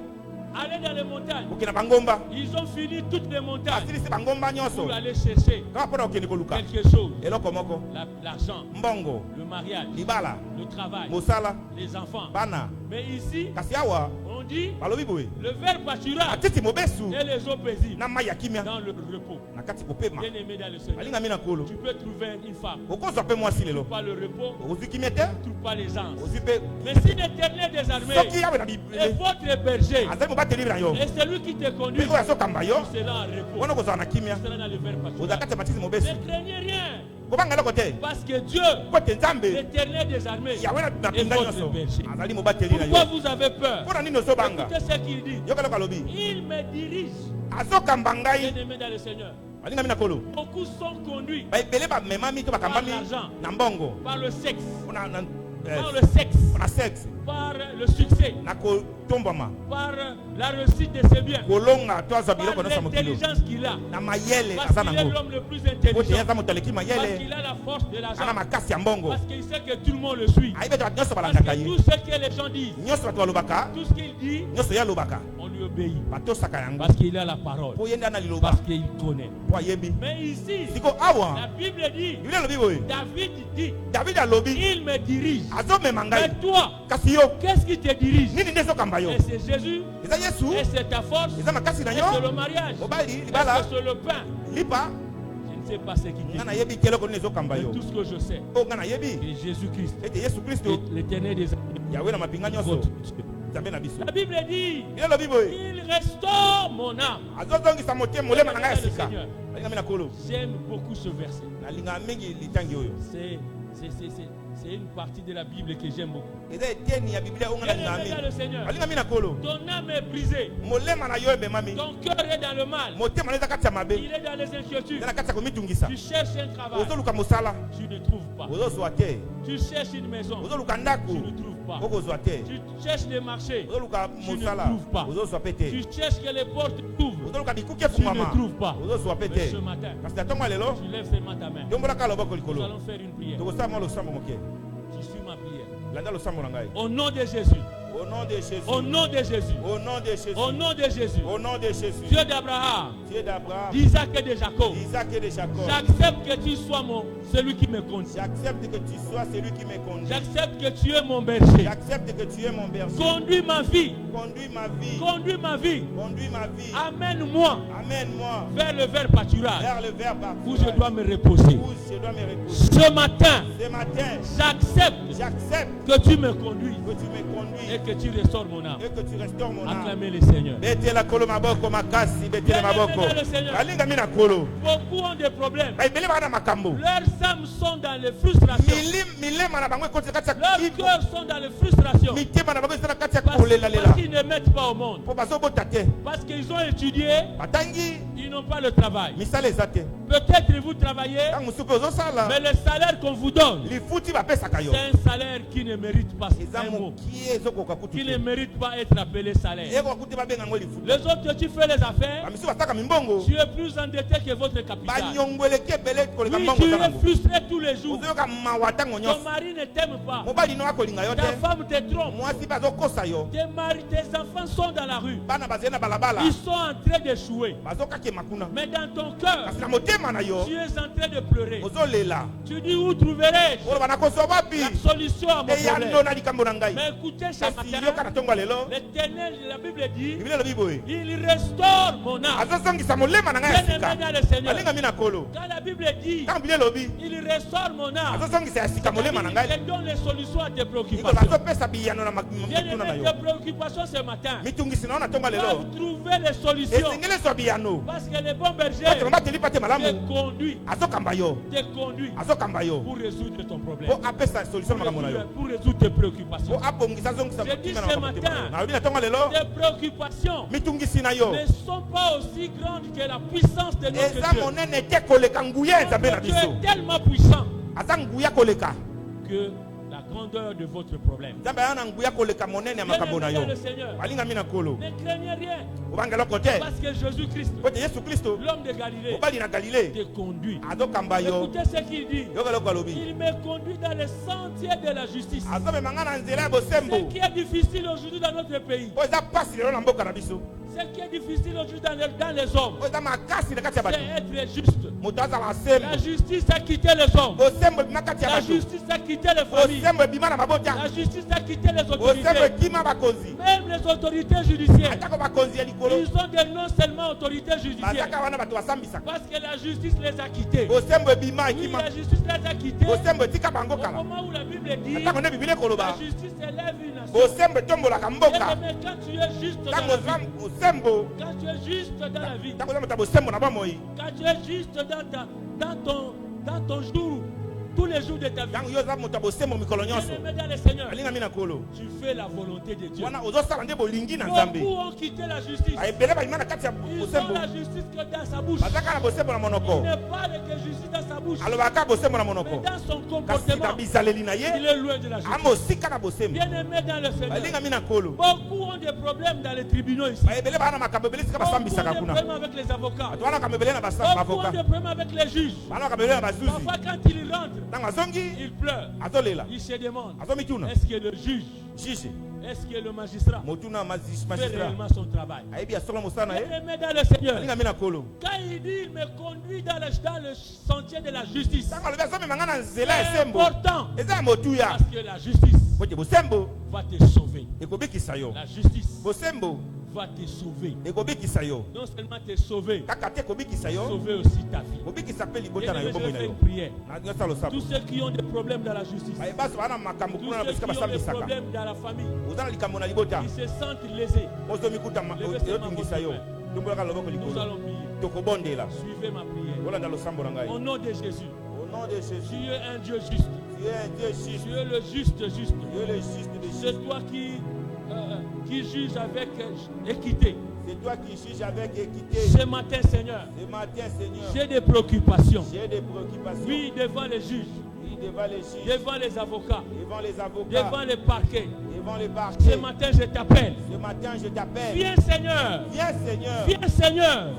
aller dans les montagnes. kokende bangomba Ils ont fini toutes les montagnes basilisi bangomba nyonso pour aller chercher kaka mpona kokende koluka quelque chose. eloko moko L'argent, mbongo le mariage, libala le travail, mosala les enfants. bana Mais ici, kasi awa on dit balobi boye le ver pâturage matiti mobesu et les eaux paisibles na mai ya kimia dans le repos. na kati kopema Bien-aimé dans le Seigneur, alingami na kolo tu peux trouver une femme. okozwa mpe mwasi lelo Pas le repos, ozwi kimia te tu trouves pas les anges. ozwi mpe Mais si l'Éternel des armées soki yawe na est votre berger azali mobateli na yo et celui qui te conduit, mpe oyo azokamba yo tu seras en repos. wana okozala na kimia Tu seras dans le ver ozala pâturage. kati ya matiti mobesu Ne craignez rien, kobanga eloko te parce que Dieu, po te nzambe l'Éternel des armées, yawe na est mpinga votre nyonso berger. azali mobateli na Pourquoi yo vous avez peur? mpo na nini ozobanga Écoutez ce qu'il dit. yoka eloko alobi Il me dirige, azokamba ngai bien-aimé dans le Seigneur. alingami na kolo Beaucoup sont conduits baebele bamemami to bakambami Par l'argent. na mbongo par le sexe, mpona par le sexe, sexe par le succès, na kotombama par la réussite de ses biens, kolonga to azwa par biloko nyonso ya mokili l'intelligence qu'il a. na mayele Parce aza qu'il est nango l'homme le plus po te ye intelligent. aza moto aleki Parce mayele qu'il a la force de ana l'argent. makasi ya mbongo Parce qu'il sait que tout le monde le suit. ayebi ete bato nyonso Parce balandaka que ye tout ce que les gens disent, nyonso bato balobaka tout ce qu'il dit, nyonso ye alobaka on lui obéit. batosaka yango Parce qu'il a la parole. po ye nde ana liloba Parce qu'il connaît. po ayebi Mais ici, siko awa la Bible dit, biblia alobi boye David dit, davidi alobi il me dirige. azomema Mais ngai toi, kasi yo qu'est-ce qui te dirige? nini nde ezokamba yo Et c'est Jésus, eza yesu et c'est ta force, eza makasi na et c'est yo le mariage, mobali et libala c'est le pain. lipa Je ne sais pas ce qui nga dit. nayebi te eloko nini ezokamba Mais yo tout ce que je sais, oyo nga nayebi c'est Jésus-Christ, ete yesu kristo l'Éternel des armées, yawe na mapinga nyonso votre Dieu. nzambe na biso La Bible dit, biblia alobi boye il restaure mon âme. azozongisa motema molema na ngai ya sika Seigneur. alingami na kolo J'aime beaucoup ce verset. nalingaka mingi litangi oyo C'est une partie de la Bible que j'aime beaucoup. eza eteni ya biblia oyo nga nalingaka Bien-aimé dans le mingi Seigneur, alingami na kolo ton âme est brisée, molema na yo ememami ton cœur est dans le mal, motema na yo eza kati ya mabe il est dans les inquiétudes. eza na kati ya komitungisa Tu cherches un travail, ozoluka mosala tu ne trouves pas. ozozwa te Tu cherches une maison, ozoluka ndako tu ne trouves pas. okozwa te Tu cherches des marchés, ozoluka tu ne mosala trouves pas. ozozwa pe Tu te cherches que les portes t'ouvrent, ozoluka bikuki tu ne efungwama trouves pas. ozozwa pe Mais te ce matin, kasi na ntongo ya lelo tu lèves seulement ta main. yombolaka loboko Nous likolo allons faire une prière. tokosala mwa losambo moke Tu suis ma prière. landa losambo na ngai Au nom de Jésus, au nom de jésus au nom de Jésus, au nom de jésus au nom de Jésus, au nom de jésus Dieu d'Abraham, dieu d'abraham d'Isaac et de Jacob, d'isaac et de jacob j'accepte que tu sois celui qui me conduit. j'accepte que tu sois celui qui me conduit J'accepte que tu es mon berger. j'accepte que tu es mon berger Conduis ma vie. conduis ma vie Conduis ma vie. conduis ma vie Amène-moi amène-moi vers le ver pâturage vers le verbe où je dois me reposer. où je dois me reposer Ce matin, ce matin j'accepte j'accepte que tu me conduis que tu me et conduis que tu restaures mon âme. et que tu restaures mon âme Acclamez le Seigneur. betela kolo maboko makasi betela maboko Bien-aimé dans le Seigneur. balingami na kolo Beaucoup ont des problèmes. baebele baka na makambo Leurs âmes sont dans les frustrations. milema na bango ekoti kati ya Leurs cœurs sont dans les frustrations. mitema na bango ezala kati ya Parce kolelalela qu'ils ne mettent pas au monde. mpo bazobota te Parce qu'ils ont étudié, batangi ils n'ont pas le travail. misala eza te Peut-être vous travaillez, ntango mosusu mpe ozosala mais le salaire qu'on vous donne, lifuti bapesaka yo c'est un salaire qui ne mérite pas eza un mot. mokie ezokoka kutu Qui ne te mérite pas être appelé salaire. eyokoka kuti babenga yango lifuti Les autres, tu fais les affaires, bamisusu basalaka mimbongo tu es plus endetté que votre capital. banyongo eleki ebele koleka Oui, mbongo tu eza es nango frustré tous les jours. ozoyoka mawa ntango Ton nyonso mari ne t'aime pas. mobali no akolinga yo Ta te femme te trompe. mwasi mpe azokosa yo Tes enfants sont dans la rue. bana bazali na balabala Ils sont en train d'échouer. bazokaki Mais dans ton cœur, tu es en train de pleurer. Tu dis où trouverai-je la solution à mon problème? Mais écoutez ce matin, l'Éternel, la Bible dit, il restaure mon âme. Bien-aimé dans le Seigneur, quand la Bible dit, il restaure mon âme, il donne les solutions à tes préoccupations. Bien-aimé, tes préoccupations ce matin, doivent trouver les solutions. Parce que les bons bergers te conduit pour résoudre ton problème, pour résoudre tes préoccupations. Je dis ce matin, tes préoccupations ne sont pas aussi grandes que la puissance de notre Dieu. Dieu est tellement puissant que la grandeur de votre problème. Le Seigneur, ne craignez rien. Parce que Jésus-Christ, l'homme de Galilée, te conduit. Écoutez ce qu'il dit. Il me conduit dans les sentiers de la justice. Ce qui est difficile aujourd'hui dans notre pays, ce qui est difficile aujourd'hui dans les hommes, c'est être juste. La justice a quitté les hommes. La justice a quitté les familles. La justice a quitté les autorités. Même les autorités judiciaires, ils ont des noms seulement autorités judiciaires. Parce que la justice les a quittés. Oui, la justice les a quittés. Au moment où la Bible dit, la justice élève une nation. Mais quand tu es juste dans la vie, quand tu es juste dans la vie, quand tu es juste dans ton jour, tous les jours de ta vie, bien-aimé dans le Seigneur, tu fais la volonté de Dieu. Beaucoup ont quitté la justice. Ils ont la justice que dans sa bouche. Il ne parle que justice dans sa bouche. Mais dans son comportement, il est loin de la justice. Bien-aimé dans le Seigneur, beaucoup ont des problèmes dans les tribunaux ici. Beaucoup ont des problèmes avec les avocats. Beaucoup ont des problèmes avec les juges. Parfois quand ils rentrent, il pleure. Il se demande, est-ce que le juge, est-ce que le magistrat fait réellement son travail? Bien-aimé dans le Seigneur, quand il dit il me conduit dans le sentier de la justice, c'est important parce que la justice va te sauver. La justice va te sauver. Non seulement te sauver, sauver aussi ta vie. Je vais faire une prière. Tous ceux qui ont des problèmes dans la justice, tous ceux qui ont des problèmes dans la famille, qui se sentent lésés, nous allons prier. Suivez ma prière. Au nom de Jésus. Tu es un Dieu juste. Tu es le juste. C'est toi qui juge avec équité. C'est toi qui juges avec équité. Ce matin, Seigneur, j'ai des préoccupations. Oui, devant les juges. Devant les avocats. Devant les parquets. Ce matin, je t'appelle. Viens, Seigneur.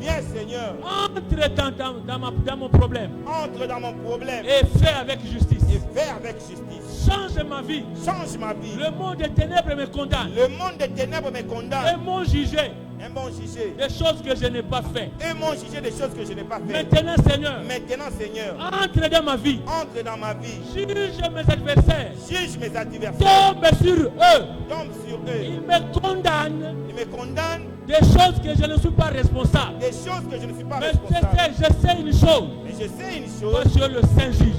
Viens, Seigneur. Entre dans mon problème. Et fais avec justice. Change ma vie. Le monde des ténèbres me condamne. Et m'ont jugé. Des choses que je n'ai pas fait. Maintenant, Seigneur, entre dans ma vie. Juge mes adversaires. Tombe sur eux. Ils me condamnent. Des choses que je ne suis pas responsable. Mais je sais une chose. Toi, tu es le Saint juge.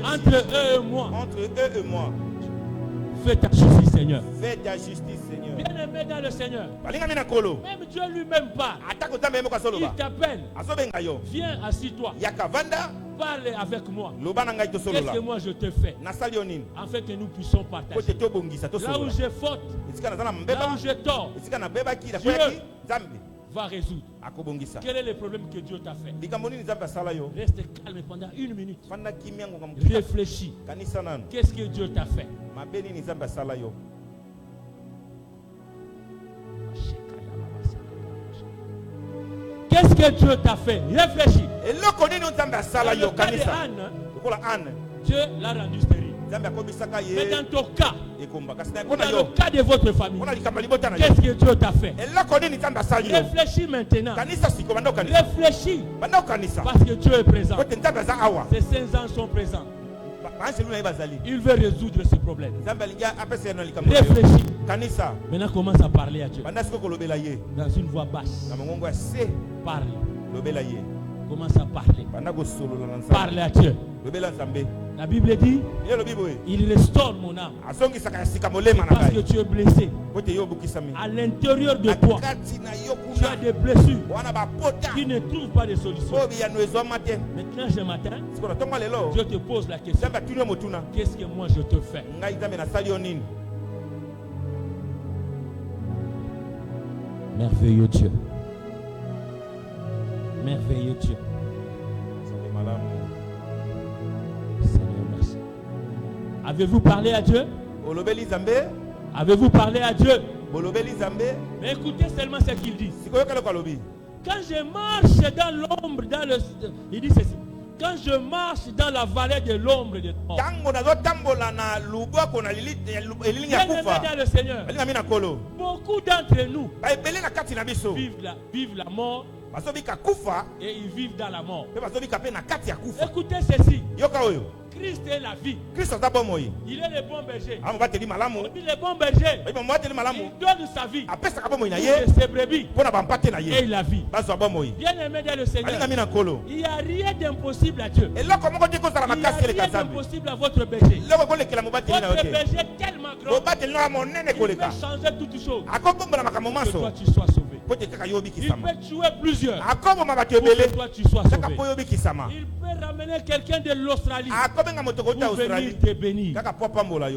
Entre eux et moi. Fais ta justice, Seigneur. Bien-aimé dans le Seigneur. Même Dieu lui-même parle. Il t'appelle. Viens, assis-toi. Parle avec moi. Qu'est-ce que moi je te fais? Afin que nous puissions partager. Là où j'ai faute, là où j'ai tort, Dieu va résoudre. Quel est le problème que Dieu t'a fait? Reste calme pendant 1 minute. Réfléchis. Qu'est-ce que Dieu t'a fait? Qu'est-ce que Dieu t'a fait? Réfléchis. Dans le cas de Anne, Dieu l'a rendu stérile. Mais dans ton cas, ou dans le cas de votre famille, qu'est-ce que Dieu t'a fait? Réfléchis maintenant. Réfléchis. Parce que Dieu est présent. Ces saints anges sont présents. Il veut résoudre ce problème. Réfléchis. Maintenant commence à parler à Dieu. Dans une voix basse. Parle. Commence à parler. Parle à Dieu. La Bible dit, il restaure mon âme. Parce que tu es blessé. À l'intérieur de toi, tu as des blessures qui ne trouvent pas de solution. Maintenant, ce matin, je te pose la question. Qu'est-ce que moi je te fais? Merveilleux Dieu. Merveilleux Dieu. Seigneur, merci. Avez-vous parlé à Dieu? Avez-vous parlé à Dieu? Mais écoutez seulement ce qu'il dit. Quand je marche dans l'ombre, il dit ceci. Quand je marche dans la vallée de l'ombre de mort, dans le Seigneur, beaucoup d'entre nous vivent la mort et ils vivent dans la mort. Écoutez ceci. Christ est la vie. Il est le bon berger. On dit le bon berger. Il donne sa vie pour ses brebis et la vie. Bien aimé dans le Seigneur, il n'y a rien d'impossible à Dieu. Il n'y a rien d'impossible à votre berger. Votre berger est tellement grand qu'il peut changer toutes choses. Que toi tu sois sauvé. Il peut tuer plusieurs pour que toi tu sois sauvé. Il peut ramener quelqu'un de l'Australie pour venir te bénir.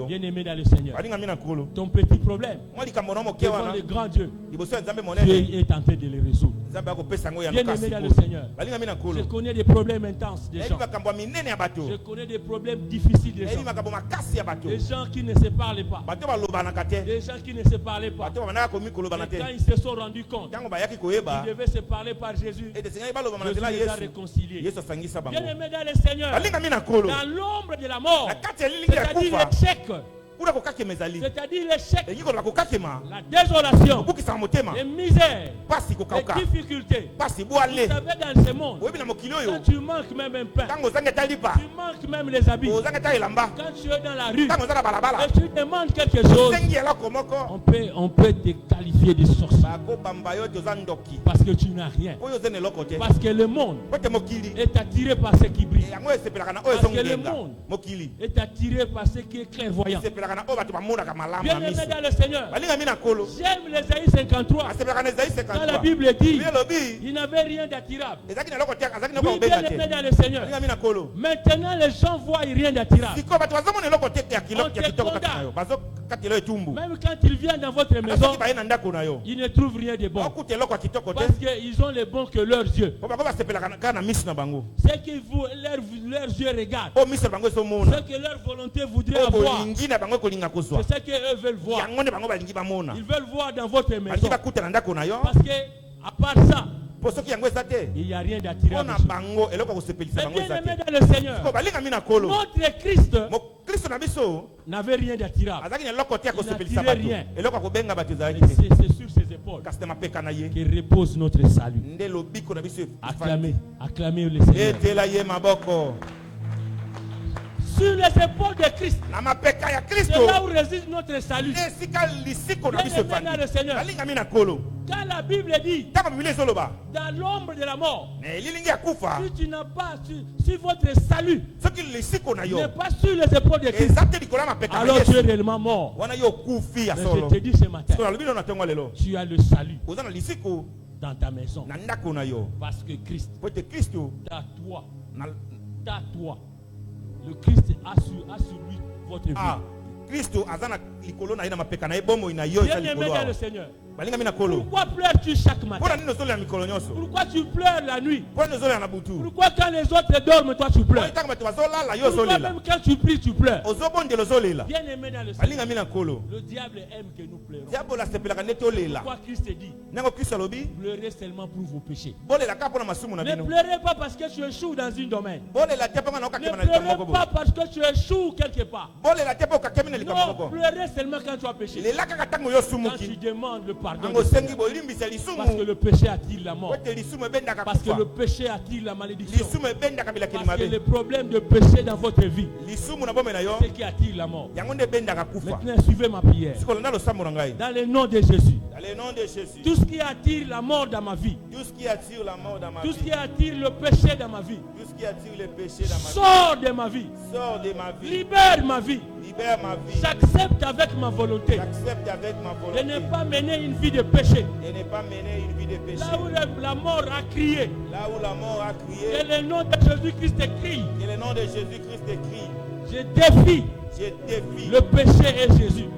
Bien aimé dans le Seigneur, ton petit problème devant le grand Dieu, Dieu est en train de le résoudre. Bien aimé dans le Seigneur, je connais des problèmes intenses des gens. Je connais des problèmes difficiles des gens. Des gens qui ne se parlent pas. Des gens qui ne se parlaient pas. Et quand ils se sont rendus compte, ils devaient se parler par Jésus. Jésus les a réconciliés. Bien aimé dans le Seigneur, dans l'ombre de la mort, c'est-à-dire l'échec. C'est-à-dire l'échec, la désolation, les misères, les difficultés. Vous savez, dans ce monde, quand tu manques même un pain, tu manques même les habits, quand tu es dans la rue et tu demandes quelque chose, on peut te qualifier de sorcier parce que tu n'as rien. Parce que le monde est attiré par ce qui brille. Parce que le monde est attiré par ce qui est clairvoyant. Bien aimé dans le Seigneur, j'aime l'Ésaïe 53. Quand la Bible dit il n'avait rien d'attirable. Oui, bien aimé dans le Seigneur, maintenant les gens voient rien d'attirable. On te condamne. Même quand ils viennent dans votre maison, ils ne trouvent rien de bon. Parce qu'ils ont les bons que leurs yeux. Ce que leurs yeux regardent, ce que leur volonté voudrait avoir, c'est ce qu'eux veulent voir. Ils veulent voir dans votre maison. Parce que, à part ça, il n'y a rien d'attirable. Mais bien aimé dans le Seigneur, notre Christ n'avait rien d'attirable. Il n'attirait rien. C'est sur ses épaules que repose notre salut. Acclamez le Seigneur. Sur les épaules de Christ, c'est là où réside notre salut. Bien aimé dans le Seigneur, quand la Bible dit dans l'ombre de la mort, si tu n'as pas, si votre salut n'est pas sur les épaules de Christ, alors tu es réellement mort. Mais je te dis ce matin, tu as le salut dans ta maison. Parce que Christ, t'as toi. Le Christ a sur lui votre vie. Bien aimé dans le Seigneur, Pourquoi pleures-tu chaque matin? Pourquoi tu pleures la nuit? Pourquoi quand les autres dorment, toi tu pleures? Pourquoi même quand tu pries, tu pleures? Bien aimé dans le Seigneur, le diable aime que nous pleurons. Pourquoi Christ dit? Pleurez seulement pour vos péchés. Ne pleurez pas parce que tu échoues dans une domaine. Ne pleurez pas parce que tu échoues quelque part. Non, pleurez seulement quand tu as péché. Quand tu demandes le pardon. Parce que le péché attire la mort. Parce que le péché attire la malédiction. Parce que le problème de péché dans votre vie, c'est qui attire la mort. Maintenant, suivez ma prière. Dans le nom de Jésus. Tout ce qui attire la mort dans ma vie, tout ce qui attire le péché dans ma vie, sors de ma vie. Libère ma vie. J'accepte avec ma volonté de ne pas mener une vie de péché. Là où la mort a crié, que le nom de Jésus-Christ crie. Je défie le péché et Jésus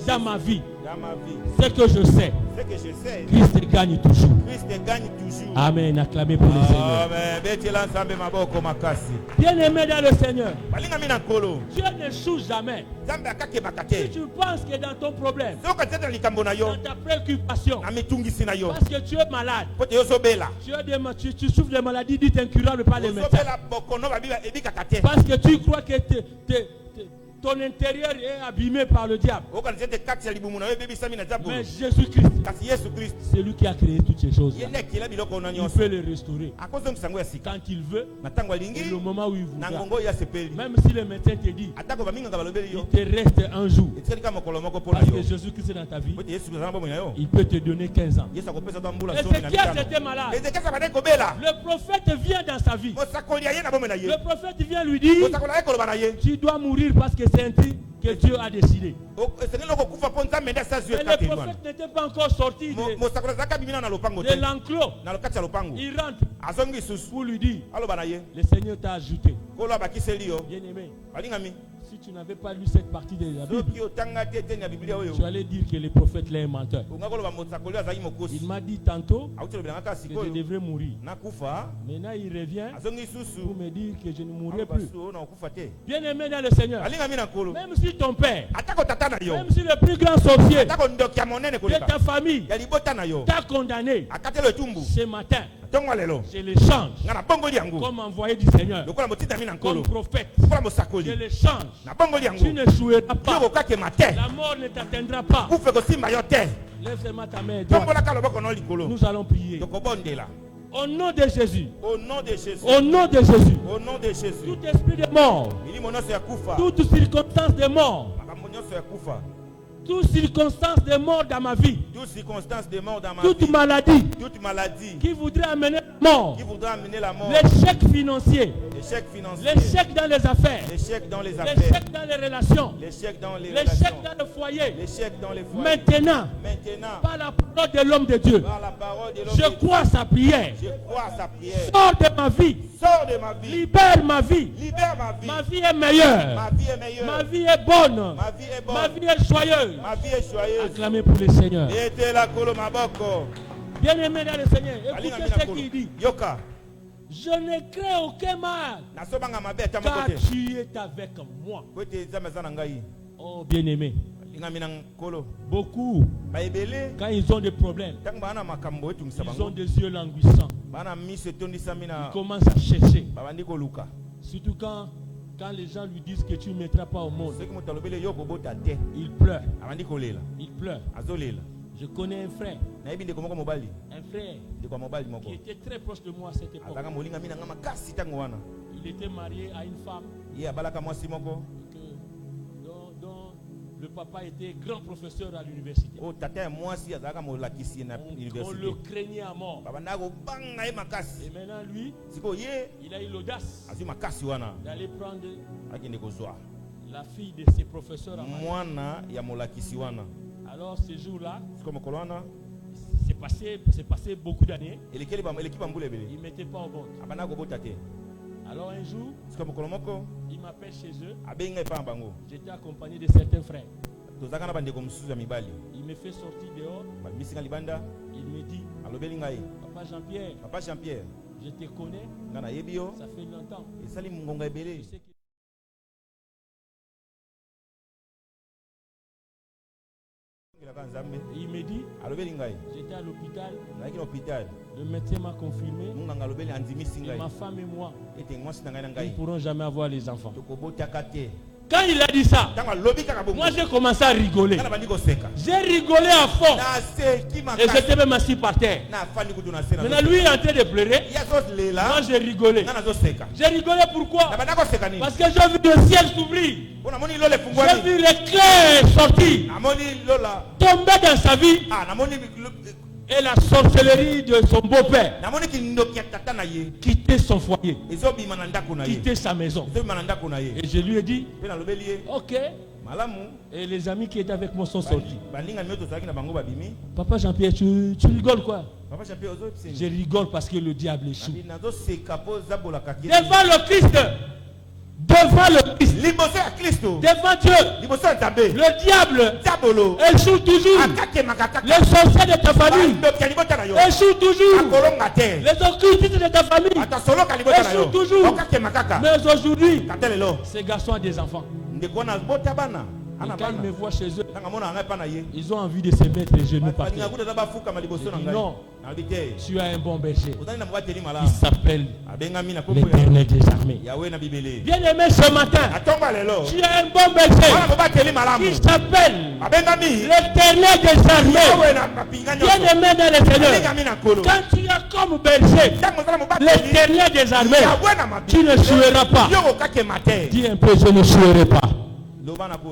dans ma vie. Ce que je sais, Christ gagne toujours. Amen. Acclamez pour le Seigneur. Bien aimé dans le Seigneur, Dieu n'échoue jamais. Si tu penses que dans ton problème, dans ta préoccupation, parce que tu es malade, tu souffres de maladies dites incurables par les médecins, parce que tu crois que ton intérieur est abîmé par le diable. Mais Jésus-Christ, c'est lui qui a créé toutes ces choses. Il peut les restaurer quand il veut, et le moment où il voudra. Même si le médecin te dit, il te reste un jour, parce que Jésus-Christ est dans ta vie, il peut te donner 15 ans. Ézéchias était malade. Le prophète vient dans sa vie. Le prophète vient lui dire, tu dois mourir parce que c'est un truc que Dieu a décidé. Et le prophète n'était pas encore sorti de l'enclos. Il rentre pour lui dire, le Seigneur t'a ajouté. Bien aimé, si tu n'avais pas lu cette partie de la Bible, tu allais dire que le prophète est un menteur. Il m'a dit tantôt que je devrais mourir. Maintenant il revient pour me dire que je ne mourrai plus. Bien aimé dans le Seigneur, même si ton père, même si le plus grand sorcier de ta famille t'a condamné, ce matin, je le change comme envoyé du Seigneur, comme prophète. Je le change. Tu ne joueras pas. La mort ne t'atteindra pas. Lève seulement ta main. Nous allons prier. Au nom de Jésus. Au nom de Jésus. Au nom de Jésus. Au nom de Jésus. Tout esprit de mort. Toute circonstance de mort. Toute circonstance de mort dans ma vie. Toute maladie. Qui voudrait amener la mort. L'échec financier. L'échec dans les affaires. L'échec dans les relations. L'échec dans le foyer. Maintenant, par la parole de l'homme de Dieu, je crois sa prière. Sors de ma vie. Libère ma vie. Ma vie est meilleure. Ma vie est bonne. Ma vie est joyeuse. Acclamez pour le Seigneur. Bien aimé dans le Seigneur, écoutez ce qu'il dit. Je ne crains aucun mal, car tu es avec moi. Oh bien aimé, beaucoup, quand ils ont des problèmes, ils ont des yeux languissants. Ils commencent à chercher. Surtout quand les gens lui disent que tu ne mettras pas au monde, il pleure. Il pleure. Je connais un frère qui était très proche de moi à cette époque. Il était marié à une femme dont le papa était grand professeur à l'université. On le craignait à mort. Et maintenant lui, il a eu l'audace d'aller prendre la fille de ses professeurs à marier. Alors ce jour-là, c'est passé beaucoup d'années. Il ne mettait pas au monde. Alors un jour, il m'appelle chez eux. J'étais accompagné de certains frères. Il me fait sortir dehors. Il me dit, Papa Jean-Pierre, je te connais, ça fait longtemps. Je sais que il me dit, j'étais à l'hôpital, le médecin m'a confirmé, et ma femme et moi, nous ne pourrons jamais avoir les enfants. Quand il a dit ça, moi j'ai commencé à rigoler. J'ai rigolé à fond. Et j'étais même assis par terre. Maintenant lui il est en train de pleurer. Moi j'ai rigolé. J'ai rigolé pourquoi? Parce que j'ai vu le ciel s'ouvrir. J'ai vu l'éclair sortir, tomber dans sa vie. Et la sorcellerie de son beau-père, quitter son foyer, quitter sa maison. Et je lui ai dit, ok. Et les amis qui étaient avec moi sont sortis. Papa Jean-Pierre, tu rigoles quoi? Je rigole parce que le diable échoue. Devant le Christ, devant Dieu, le diable échoue toujours. Les sorciers de ta famille échouent toujours. Les occultistes de ta famille échouent toujours. Mais aujourd'hui, ces garçons ont des enfants. Et quand ils me voient chez eux, ils ont envie de se mettre les genoux par terre. Non, tu as un bon berger. Il s'appelle l'Éternel des armées. Bien aimé ce matin, tu as un bon berger. Il s'appelle l'Éternel des armées. Bien aimé dans le Seigneur, quand tu as comme berger l'Éternel des armées, tu ne sueras pas. Dis un peu, je ne suerai pas.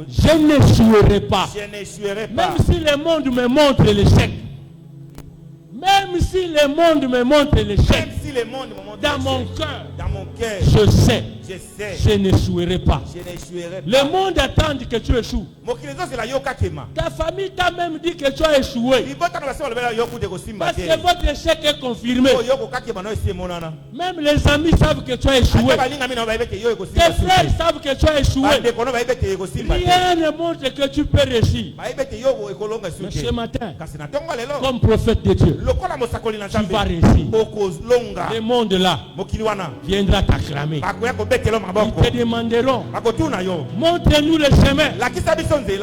Je n'échouerai pas. Même si le monde me montre l'échec. Même si le monde me montre l'échec. Dans mon cœur, je sais. Je n'échouerai pas. Le monde attend que tu échoues. Ta famille t'a même dit que tu as échoué. Parce que votre échec est confirmé. Même les amis savent que tu as échoué. Tes frères savent que tu as échoué. Rien ne montre que tu peux réussir. Mais ce matin, comme prophète de Dieu, tu vas réussir. Le monde là viendra t'acclamer. Ils te demanderont, montre-nous le chemin.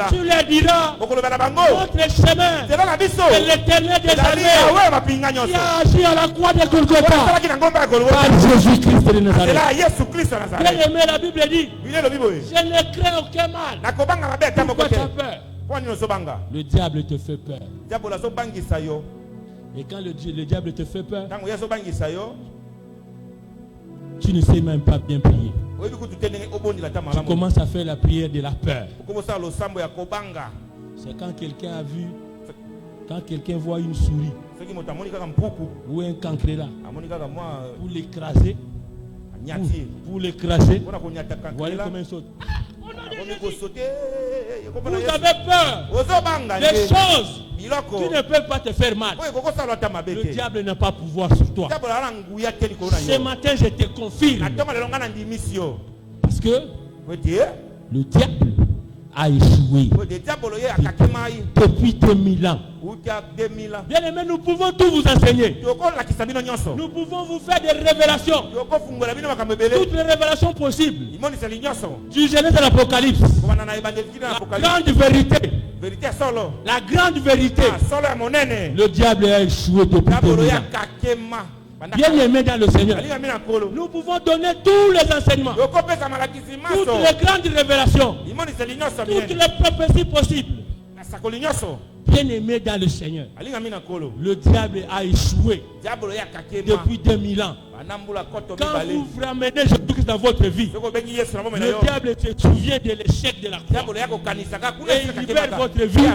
Tu leur diras, montre le chemin de l'Éternel des armées qui a agi à la croix de Golgotha par Jésus-Christ de Nazareth. Bien aimé, la Bible dit, je ne crains aucun mal. Pourquoi tu as peur? Le diable te fait peur. Et quand le diable te fait peur, tu ne sais même pas bien prier. Tu commences à faire la prière de la peur. C'est quand quelqu'un a vu, quand quelqu'un voit une souris ou un cancréla, pour l'écraser, voilà comment il saute. Vous avez peur des choses qui ne peuvent pas te faire mal. Le diable n'a pas pouvoir sur toi. Ce matin, je te confirme. Parce que le diable a échoué depuis 2000 ans. Bien aimé, nous pouvons tout vous enseigner. Nous pouvons vous faire des révélations. Toutes les révélations possibles. Du Genèse à l'Apocalypse. La grande vérité. La grande vérité. Le diable a échoué depuis 2000 ans. Bien aimé dans le Seigneur, nous pouvons donner tous les enseignements, toutes les grandes révélations, toutes les prophéties possibles. Bien aimé dans le Seigneur, le diable a échoué depuis 2000 ans. Quand vous vous ramenez Jésus-Christ dans votre vie, le diable se souvient de l'échec de la croix et il libère votre vie.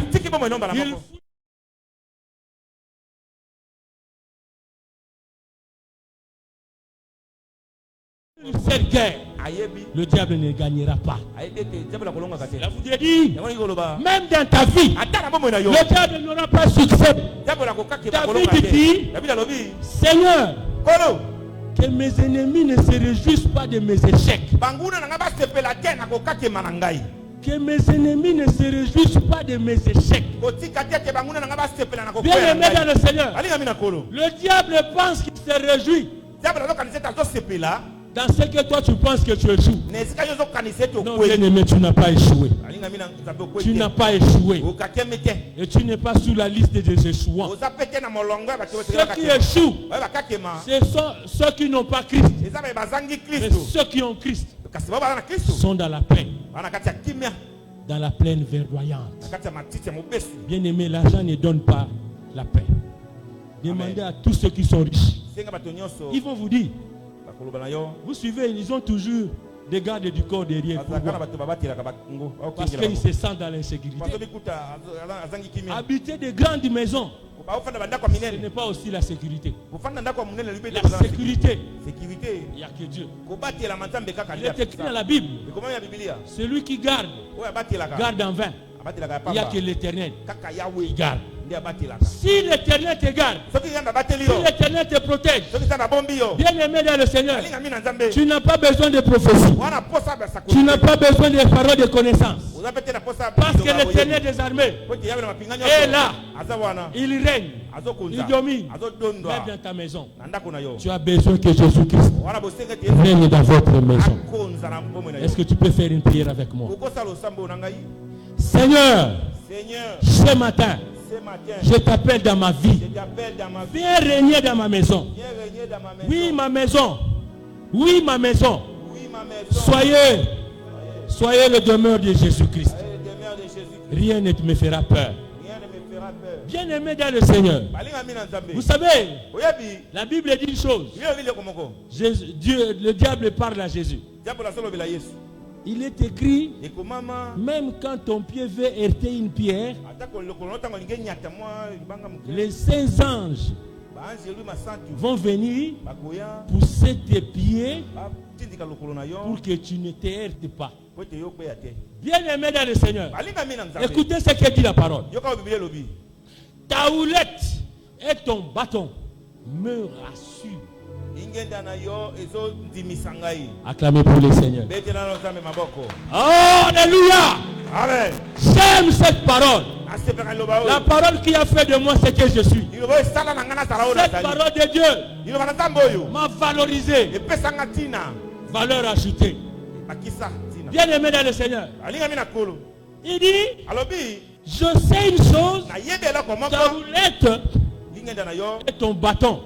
Cette guerre, le diable ne gagnera pas. Là, vous dit, même dans ta vie, le diable n'aura pas succès. David dit, Seigneur, que mes ennemis ne se réjouissent pas de mes échecs. Que mes ennemis ne se réjouissent pas de mes échecs. Bien aimé dans le Seigneur, le diable pense qu'il se réjouit dans ce que toi tu penses que tu échoues. Non, bien aimé, tu n'as pas échoué. Tu n'as pas échoué. Et tu n'es pas sous la liste des échouants. Ceux qui échouent, ce sont ceux qui n'ont pas Christ. Mais ceux qui ont Christ sont dans la paix, dans la plaine verdoyante. Bien aimé, l'argent ne donne pas la paix. Demandez à tous ceux qui sont riches. Ils vont vous dire, vous suivez, ils ont toujours des gardes du corps derrière. Parce qu'ils se sentent dans l'insécurité. Habiter de grandes maisons, ce n'est pas aussi la sécurité. La sécurité, il n'y a que Dieu. Il est écrit dans la Bible, celui qui garde en vain. Il n'y a que l'Éternel qui garde. Si l'Éternel te garde, si l'Éternel te protège, bien aimé dans le Seigneur, tu n'as pas besoin de prophétie. Tu n'as pas besoin de paroles de connaissance. Parce que l'Éternel des armées est là. Il règne. Il domine. Même dans ta maison. Tu as besoin que Jésus-Christ règne dans votre maison. Est-ce que tu peux faire une prière avec moi? Seigneur, ce matin, je t'appelle dans ma vie. Viens régner dans ma maison. Oui, ma maison. Oui, ma maison. Soyez le demeure de Jésus-Christ. Rien ne me fera peur. Bien aimé dans le Seigneur. Vous savez, la Bible dit une chose. Le diable parle à Jésus. Il est écrit, même quand ton pied veut heurter une pierre, les saints anges vont venir pousser tes pieds pour que tu ne te heurtes pas. Bien aimé dans le Seigneur, écoutez ce que dit la parole. Ta houlette et ton bâton me rassurent. Acclamez pour le Seigneur. Oh, alléluia. Amen. J'aime cette parole. La parole qui a fait de moi ce que je suis. Cette parole de Dieu m'a valorisé. Valeur ajoutée. Bien aimé dans le Seigneur. Il dit, je sais une chose, ta houlette et ton bâton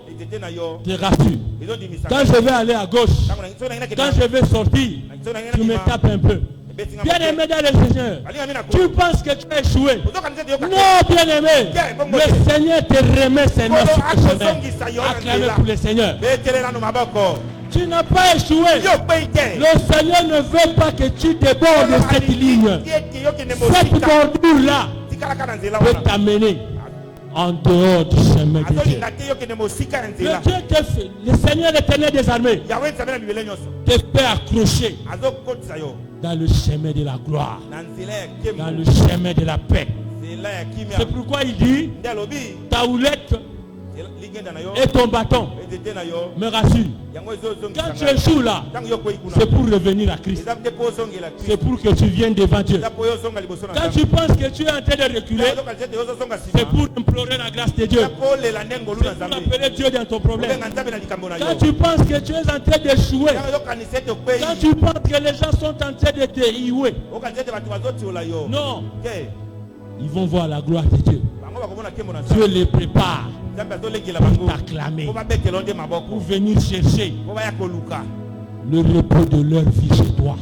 te rassure. Quand je vais aller à gauche, quand je vais sortir, tu me tapes un peu. Bien aimé dans le Seigneur, tu penses que tu as échoué. Non, bien aimé, le Seigneur te remet ses mains sur tes chemins. Acclamez pour le Seigneur. Tu n'as pas échoué. Le Seigneur ne veut pas que tu débordes de cette ligne. Cette bordure-là peut t'amener en dehors du chemin de Dieu. Le Seigneur l'Éternel des armées te fait accrocher dans le chemin de la gloire, dans le chemin de la paix. C'est pourquoi il dit, ta houlette et ton bâton me rassure. Quand tu échoues là, c'est pour revenir à Christ. C'est pour que tu viennes devant Dieu. Quand tu penses que tu es en train de reculer, c'est pour implorer la grâce de Dieu. C'est pour appeler Dieu dans ton problème. Quand tu penses que tu es en train d'échouer, quand tu penses que les gens sont en train de te hiouer, non, ils vont voir la gloire de Dieu. Dieu les prépare pour t'acclamer, pour venir chercher le repos de leur vie chez toi.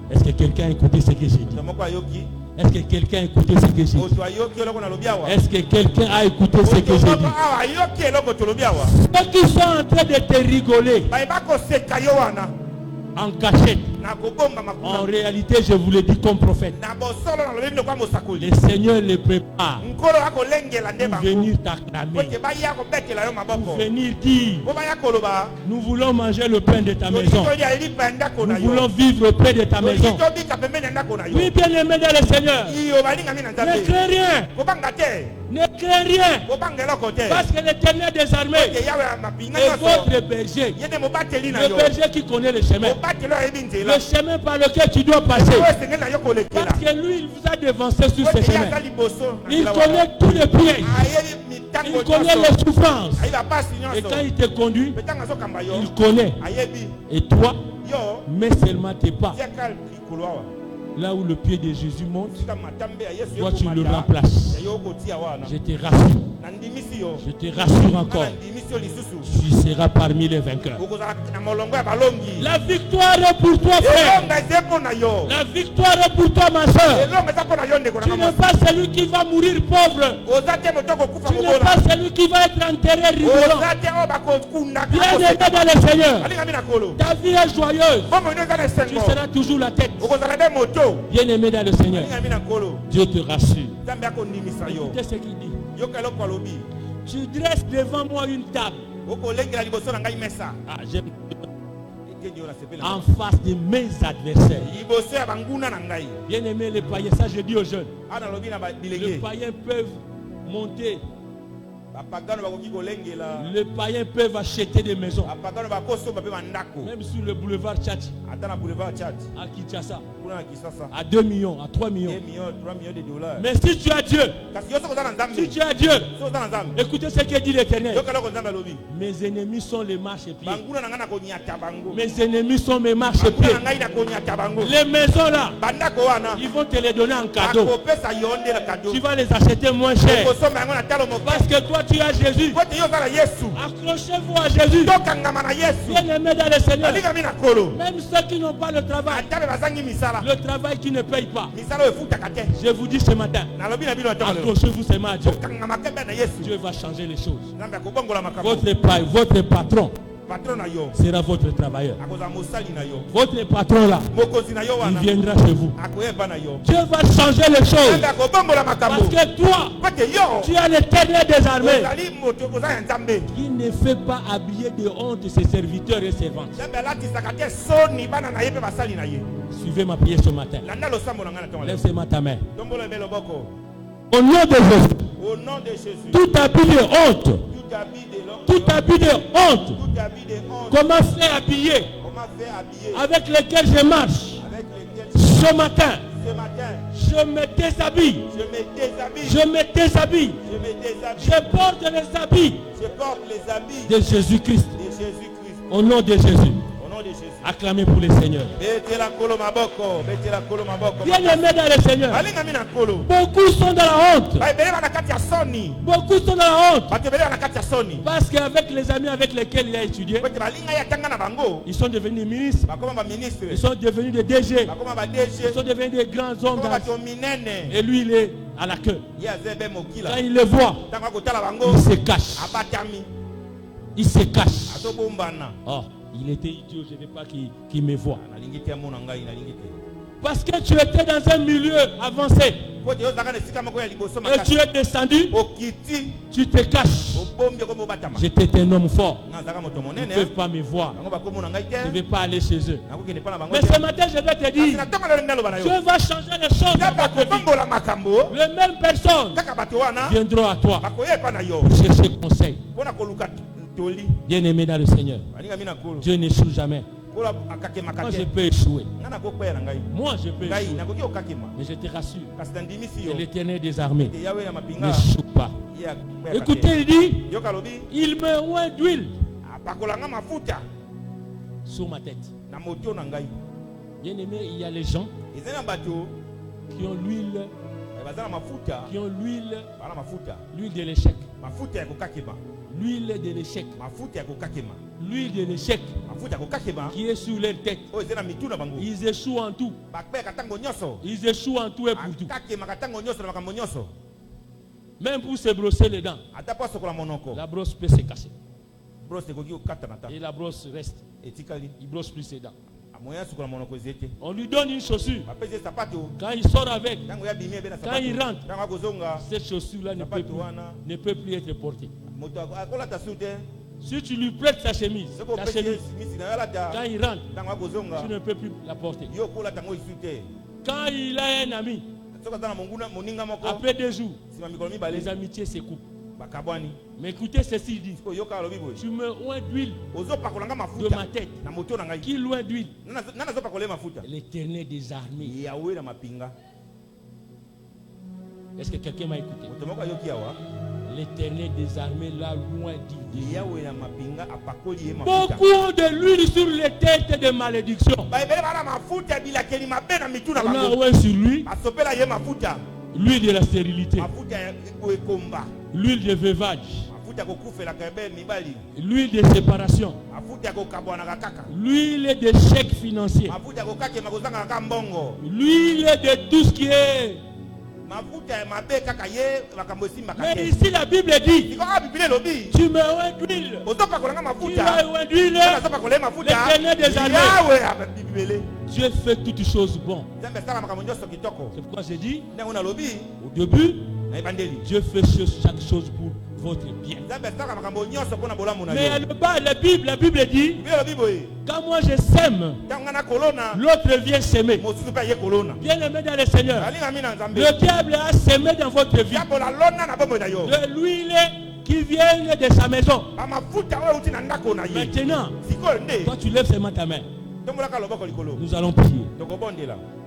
Est-ce que quelqu'un a écouté ce que j'ai dit? Est-ce que quelqu'un a écouté ce que j'ai dit? Est-ce que quelqu'un a écouté ce que j'ai dit? Ceux qui sont en train de te rigoler en cachette, en réalité, je vous le dis comme prophète, le Seigneur les prépare pour venir t'acclamer, pour venir dire, nous voulons manger le pain de ta maison, nous voulons vivre près de ta maison. Oui, bien aimé dans le Seigneur, ne crains rien. Ne crains rien, parce que l'Éternel des armées est votre berger, le berger qui connaît le chemin. le chemin par lequel tu dois passer. Parce que lui, il vous a devancé sur ce chemin. Il connaît tous les pièges. Il connaît les souffrances. Et quand il te conduit, il connaît. Et toi, mets seulement tes pas. Là où le pied de Jésus monte, toi tu le remplaces. Je te rassure. Je te rassure encore. Tu seras parmi les vainqueurs. La victoire est pour toi, frère. La victoire est pour toi, ma soeur. Tu n'es pas celui qui va mourir pauvre. Tu n'es pas celui qui va être enterré rigolant. Bien-aimé dans le Seigneur. Ta vie est joyeuse. Tu seras toujours la tête. Bien-aimé dans le Seigneur. Dieu te rassure. Écoutez ce qu'il dit. Tu dresses devant moi une table. En face de mes adversaires. Bien-aimé, les païens, ça je dis aux jeunes. Les païens peuvent monter. Les païens peuvent acheter des maisons. Même sur le boulevard Tchad. À Kinshasa. À 2 millions, à 3 millions. Mais si tu as Dieu, écoutez ce que dit l'Éternel. Mes ennemis sont les marchepieds. Mes ennemis sont mes marchepieds. Les maisons là, ils vont te les donner en cadeau. Tu vas les acheter moins cher. Parce que toi tu as Jésus. Accrochez-vous à Jésus. Bien-aimé dans le Seigneur. Même ceux qui n'ont pas le travail. Le travail qui ne paye pas. Je vous dis ce matin, accrochez-vous seulement à Dieu. Dieu va changer les choses. Votre patron sera votre travailleur. Votre patron là, il viendra chez vous. Dieu va changer les choses. Parce que toi, tu as l'Éternel des armées qui ne fait pas habiller de honte ses serviteurs et servantes. Suivez ma prière ce matin. Lève-moi ta main. Au nom de Jésus, tout habit de honte, tout habit de honte, comment faire habiller, avec lequel je marche, ce matin, je me déshabille, je porte les habits de Jésus-Christ. Au nom de Jésus. Acclamez pour le Seigneur. Bien-aimé dans le Seigneur. Beaucoup sont dans la honte. Beaucoup sont dans la honte. Parce qu'avec les amis avec lesquels il a étudié, ils sont devenus ministres. Ils sont devenus des DG. Ils sont devenus des grands hommes. Et lui, il est à la queue. Quand il le voit, il se cache. Il se cache. Oh. Il était idiot, je ne veux pas qu'il me voie. Parce que tu étais dans un milieu avancé. Et tu es descendu. Tu te caches. J'étais un homme fort. Ils ne peuvent pas me voir. Je ne vais pas aller chez eux. Mais ce matin, je vais te dire, Dieu va changer les choses dans votre vie. Les mêmes personnes viendront à toi pour chercher conseil. Bien-aimé dans le Seigneur, Dieu n'échoue jamais. Moi je peux échouer. Moi je peux échouer. Mais je te rassure, que l'Éternel des armées n'échoue pas. Écoutez, il dit, il me oint d'huile sur ma tête. Bien-aimé, il y a les gens qui ont l'huile, l'huile de l'échec. L'huile de l'échec. L'huile de l'échec qui est sur leur tête. Ils échouent en tout. Ils échouent en tout et pour tout. Même pour se brosser les dents. La brosse peut se casser. Et la brosse reste. Il brosse plus ses dents. On lui donne une chaussure. Quand il sort avec, quand il rentre, cette chaussure-là ne peut plus être portée. Si tu lui prêtes sa chemise, quand il rentre, tu ne peux plus la porter. Quand il a un ami, après 2 jours, les amitiés se coupent. Mais écoutez ceci, il dit, tu me oins d'huile de ma tête. Qui loin d'huile? L'Éternel des armées. Est-ce que quelqu'un m'a écouté? L'Éternel des armées l'a loin d'huile. Beaucoup ont de l'huile sur les têtes de malédiction. On a oint sur lui l'huile de la stérilité, l'huile de veuvage, l'huile de séparation, l'huile de chèque financier, l'huile de tout ce qui est. Mais ici la Bible dit, tu me oins d'huile. Tu m'as oint d'huile. L'Éternel des armées. Dieu fait toutes choses bonnes. C'est pourquoi j'ai dit au début, Dieu fait chaque chose pour votre bien. Mais la Bible dit, quand moi je sème, l'autre vient s'aimer. Bien aimé dans le Seigneur, le diable a semé dans votre vie de l'huile qui vient de sa maison. Maintenant, toi tu lèves seulement ta main. Nous allons prier.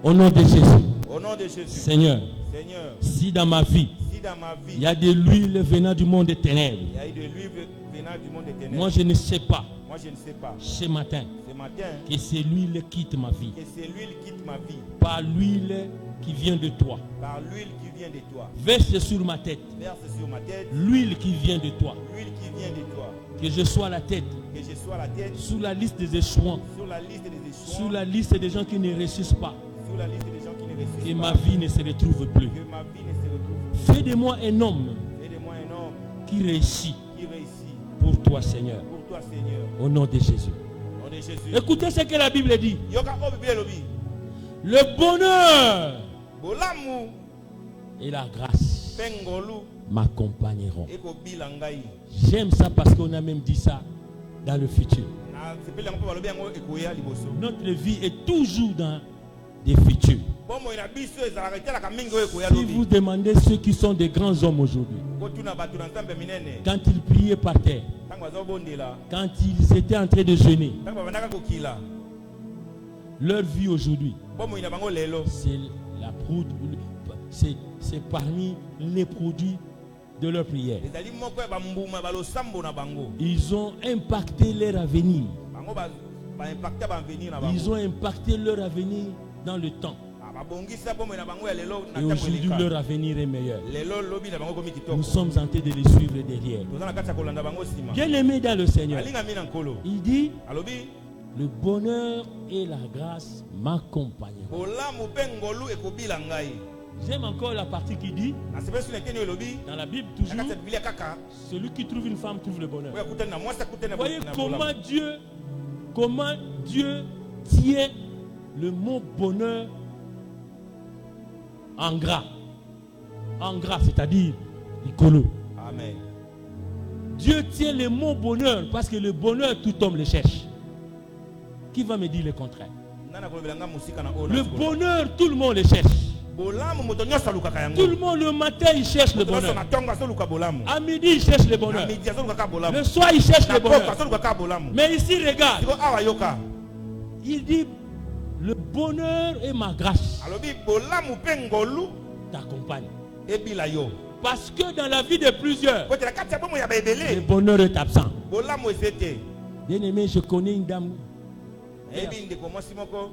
Au nom de Jésus. Seigneur, si dans ma vie, il y a de l'huile venant du monde des ténèbres, moi je ne sais pas ce matin que c'est l'huile quitte ma vie. Par l'huile qui vient de toi. Verse sur ma tête l'huile qui vient de toi. Que je sois la tête sous la liste des échouants, sous la liste des gens qui ne réussissent pas. Que ma vie ne se retrouve plus. Fais de moi un homme qui réussit pour toi, Seigneur. Au nom de Jésus. Écoutez ce que la Bible dit. Le bonheur et la grâce m'accompagneront. J'aime ça parce qu'on a même dit ça dans le futur. Notre vie est toujours dans des futurs. Si vous demandez ceux qui sont des grands hommes aujourd'hui, quand ils priaient par terre, quand ils étaient en train de jeûner, leur vie aujourd'hui, c'est parmi les produits de leur prière. Ils ont impacté leur avenir. Ils ont impacté leur avenir dans le temps. Et aujourd'hui, leur avenir est meilleur. Nous sommes en train de les suivre derrière. Bien aimé dans le Seigneur, il dit, le bonheur et la grâce m'accompagneront. J'aime encore la partie qui dit, dans la Bible toujours, celui qui trouve une femme trouve le bonheur. Voyez comment Dieu tient le mot bonheur en gras. En gras, c'est-à-dire Nicolo. Amen. Dieu tient le mot bonheur parce que le bonheur, tout homme le cherche. Qui va me dire le contraire? Le bonheur, tout le monde le cherche. Tout le monde le matin il cherche le bonheur. À midi il cherche le bonheur. Le soir il cherche le bonheur. Mais ici regarde, il dit le bonheur et ma grâce t'accompagnent. Parce que dans la vie de plusieurs, le bonheur est absent. Bien aimé, je connais une dame,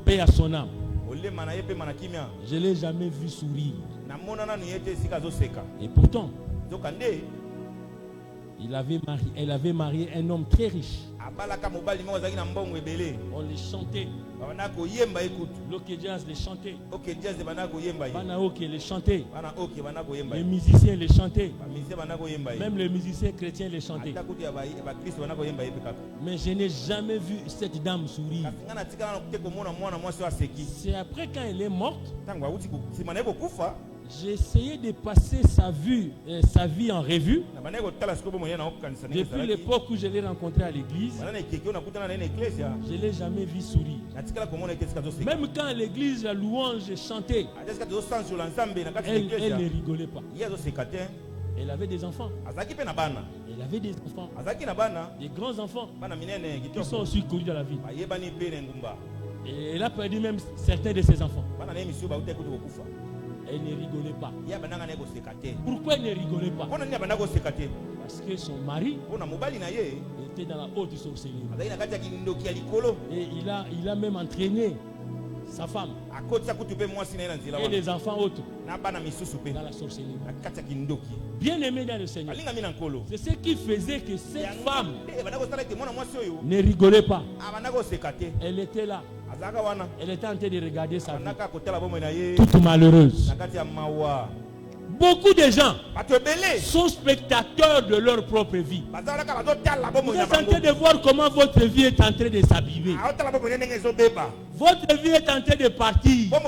paix à son âme. Je ne l'ai jamais vu sourire. Et pourtant, elle avait marié un homme très riche. On les chantait. L'Oké Jazz les chantait. Banaoké les chantait. Les musiciens les chantaient. Même les musiciens chrétiens les chantaient. Mais je n'ai jamais vu cette dame sourire. C'est après quand elle est morte, j'ai essayé de passer sa vie en revue. Depuis l'époque où je l'ai rencontrée à l'église, je ne l'ai jamais vu sourire. Même quand à l'église la louange chantait, elle ne rigolait pas. Elle avait des enfants. Elle avait des enfants. Des grands enfants qui sont aussi connus dans la vie. Et elle a perdu même certains de ses enfants. Elle ne rigolait pas. Pourquoi elle ne rigolait pas? Parce que son mari était dans la haute sorcellerie. Et il a même entraîné sa femme et les enfants autres dans la sorcellerie. Bien aimé dans le Seigneur, c'est ce qui faisait que cette femme ne rigolait pas. Elle était là. Elle était en train de regarder sa vie toute malheureuse. Beaucoup de gens sont spectateurs de leur propre vie. Vous êtes en train de voir comment votre vie est en train de s'abîmer. Votre vie est en train de partir. Au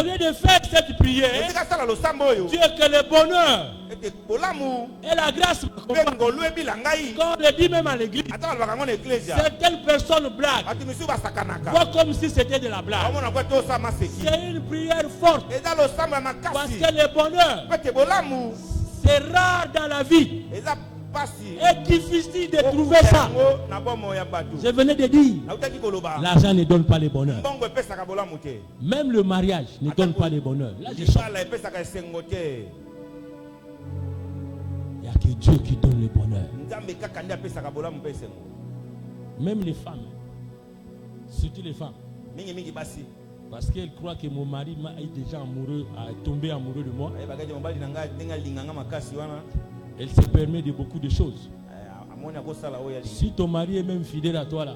lieu de faire cette prière, Dieu que le bonheur et la grâce m'accompagnent. Quand on le dit même à l'église, certaines personnes blaguent. Voient comme si c'était de la blague. C'est une prière forte. Parce que le bonheur, c'est rare dans la vie. C'est difficile de trouver ça. Je venais de dire, l'argent ne donne pas le bonheur. Même le mariage ne donne pas le bonheur. Là, je chante. Il n'y a que Dieu qui donne le bonheur. Même les femmes, surtout les femmes, parce qu'elles croient que mon mari est déjà amoureux, est tombé amoureux de moi. Elle se permet de beaucoup de choses. Si ton mari est même fidèle à toi là,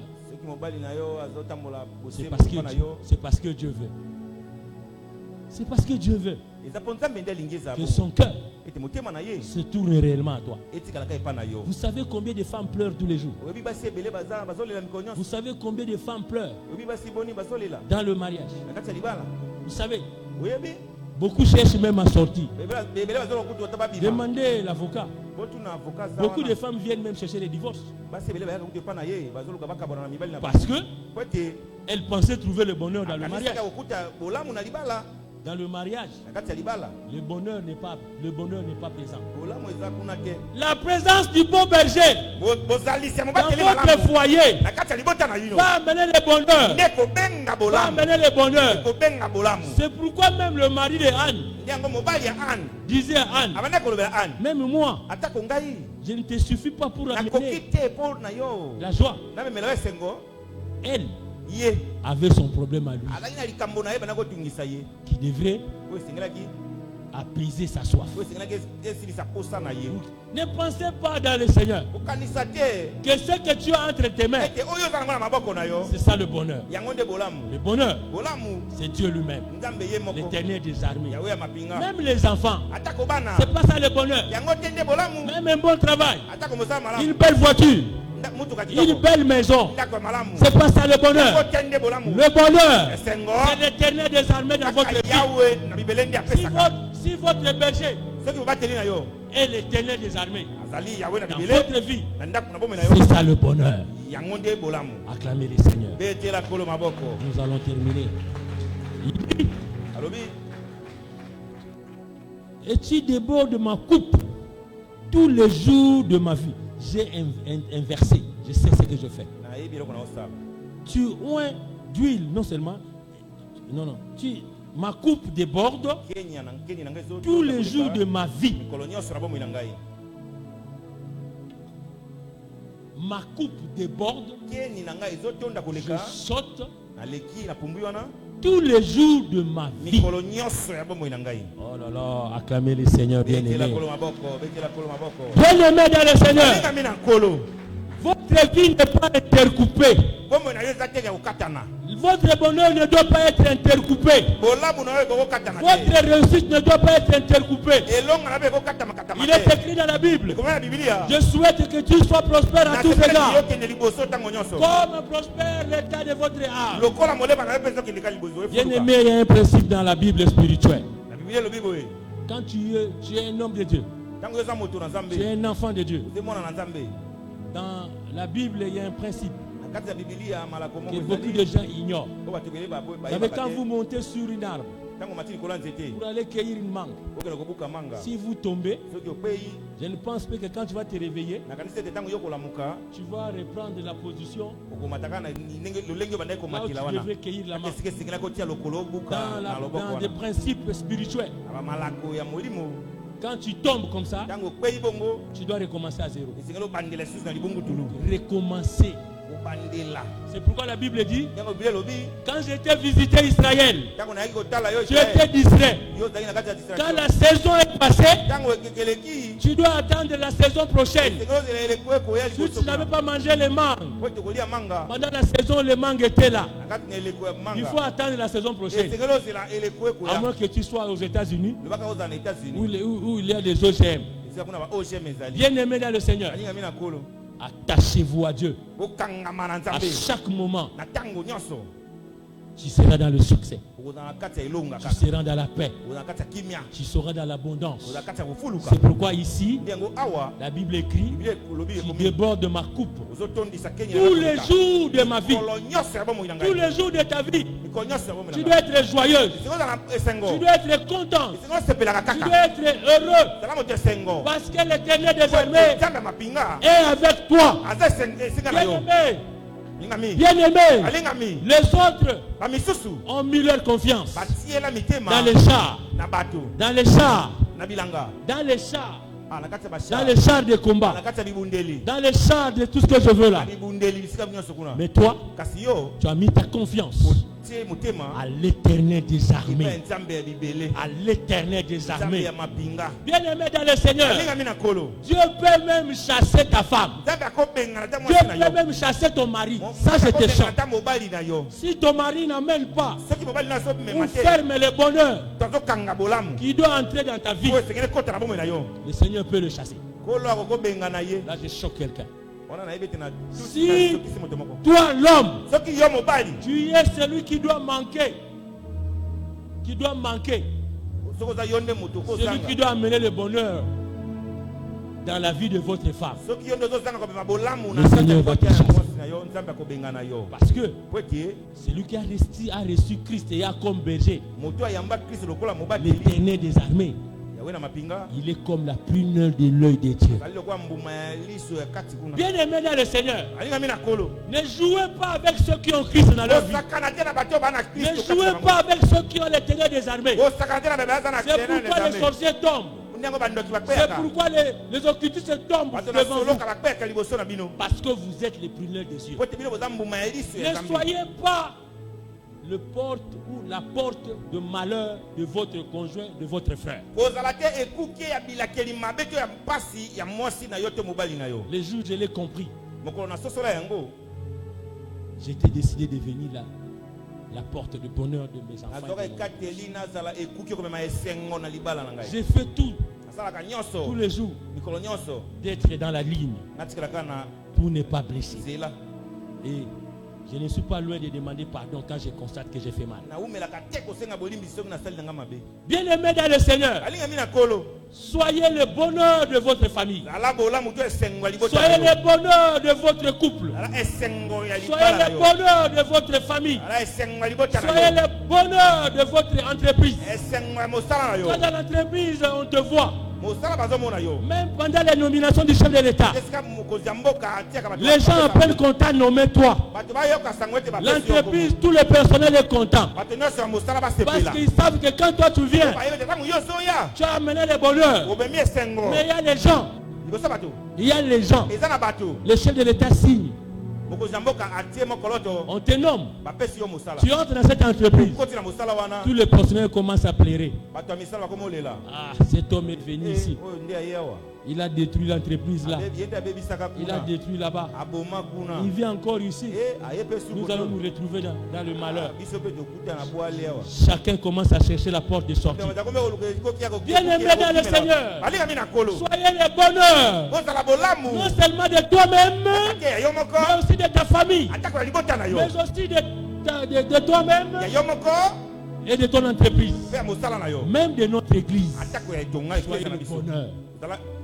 c'est parce que Dieu veut. C'est parce que Dieu veut que son cœur se tourne réellement à toi. Vous savez combien de femmes pleurent tous les jours? Vous savez combien de femmes pleurent dans le mariage? Vous savez, beaucoup cherchent même à sortir. Demandez l'avocat. Beaucoup de femmes viennent même chercher les divorces. Parce que elles pensaient trouver le bonheur dans le mariage. Dans le mariage, le bonheur n'est pas présent. La présence du bon berger dans votre foyer va amener le bonheur. Va amener le bonheur. C'est pourquoi même le mari de Anne disait à Anne, même moi, je ne te suffis pas pour amener la joie. Elle avait son problème à lui qui devrait apaiser sa soif. Ne pensez pas dans le Seigneur que ce que tu as entre tes mains, c'est ça le bonheur. Le bonheur, c'est Dieu lui-même, l'Éternel des armées. Même les enfants, c'est pas ça le bonheur. Même un bon travail, une belle voiture, une belle maison, c'est pas ça le bonheur. Le bonheur, c'est l'Éternel des armées dans votre vie. Si votre berger est l'Éternel des armées dans votre vie, c'est ça le bonheur. Acclamez les Seigneurs. Nous allons terminer. Et tu débordes ma coupe tous les jours de ma vie. J'ai inversé. Je sais ce que je fais. Tu oins d'huile, non seulement. Non. Ma coupe déborde tous les jours de ma vie. Ma coupe déborde. Je saute tous les jours de ma vie. Oh là là, acclamez le Seigneur bien-aimé. Bien-aimé dans le Seigneur. Votre vie n'est pas intercoupée. Votre bonheur ne doit pas être intercoupé. Votre réussite ne doit pas être intercoupée. Il est écrit dans la Bible. Je souhaite que tu sois prospère en tous égards, comme prospère l'état de votre âme. Bien aimé, il y a un principe dans la Bible spirituelle. Quand tu es un homme de Dieu, tu es un enfant de Dieu. Dans la Bible, il y a un principe que beaucoup de gens ignorent. Vous savez, quand vous montez sur une arbre, pour aller cueillir une mangue. Si vous tombez, je ne pense pas que quand tu vas te réveiller, tu vas reprendre la position là où tu devrais cueillir la mangue. Dans des principes spirituels. Quand tu tombes comme ça, tu dois recommencer à zéro. Recommencer. C'est pourquoi la Bible dit, quand j'étais visité Israël, tu étais distrait. Quand la saison est passée, tu dois attendre la saison prochaine. Si tu n'avais pas mangé les mangues, pendant la saison, les mangues étaient là. Il faut attendre la saison prochaine. À moins que tu sois aux États-Unis, où il y a des OGM. Bien aimé dans le Seigneur, attachez-vous à Dieu. À chaque moment, tu seras dans le succès. Tu seras dans la paix. Tu seras dans l'abondance. C'est pourquoi ici, la Bible écrit, qui déborde de ma coupe. Tous les jours de ma vie, tous les jours de ta vie, tu dois être joyeuse. Tu dois être content. Tu dois être heureux. Parce que l'Éternel des armées est avec toi. Bien-aimés, les autres ont mis leur confiance dans les chars, dans les chars, dans les chars, dans les chars de combat, dans les chars de tout ce que je veux là. Mais toi, tu as mis ta confiance à l'Éternel des armées. À l'Éternel des armées. Bien-aimé dans le Seigneur, Dieu peut même chasser ta femme. Dieu peut même chasser ton mari. Ça, je te chante. Si ton mari n'amène pas ou ferme le bonheur qui doit entrer dans ta vie, le Seigneur peut le chasser. Là, je choque quelqu'un. Si toi l'homme, tu es celui qui doit manquer, celui qui doit amener le bonheur dans la vie de votre femme, le Seigneur va te chasser. Parce que celui qui a reçu Christ et a comme berger l'Éternel des armées, il est comme la prunelle de l'œil de Dieu. Bien aimé dans le Seigneur, ne jouez pas avec ceux qui ont Christ dans leur vie. Ne jouez pas avec ceux qui ont l'Éternel des armées. C'est pourquoi les sorciers tombent. C'est pourquoi les occultistes tombent devant vous. Parce que vous êtes les prunelles de Dieu. Ne soyez pas le porte ou la porte de malheur de votre conjoint, de votre frère. Les jours, je l'ai compris. J'étais décidé de venir là, la porte de bonheur de mes enfants. J'ai fait tout, tous les jours, d'être dans la ligne pour ne pas blesser. Et je ne suis pas loin de demander pardon quand je constate que j'ai fait mal. Bien aimé dans le Seigneur, soyez le bonheur de votre famille. Soyez le bonheur de votre couple. Soyez le bonheur de votre famille. Soyez le bonheur de votre entreprise. Quand dans l'entreprise, on te voit. Même pendant les nominations du chef de l'État, les gens appellent content nommer toi. L'entreprise, tout le personnel est content. Parce qu'ils savent que quand toi tu viens, tu as amené le bonheur. Mais il y a les gens. Il y a les gens. Le chef de l'État signe. On te nomme. Tu entres dans cette entreprise. Tout le personnel commence à pleurer. Ah, cet homme est venu ici. Il a détruit l'entreprise là. Il a détruit là-bas. Il vient encore ici. Nous allons nous retrouver dans le malheur. Chacun commence à chercher la porte de sortie. Bien aimé dans le Seigneur, soyez le bonheur. Non seulement de toi-même, mais aussi de ta famille. Mais aussi de toi-même et de ton entreprise. Même de notre église. Soyez le bonheur.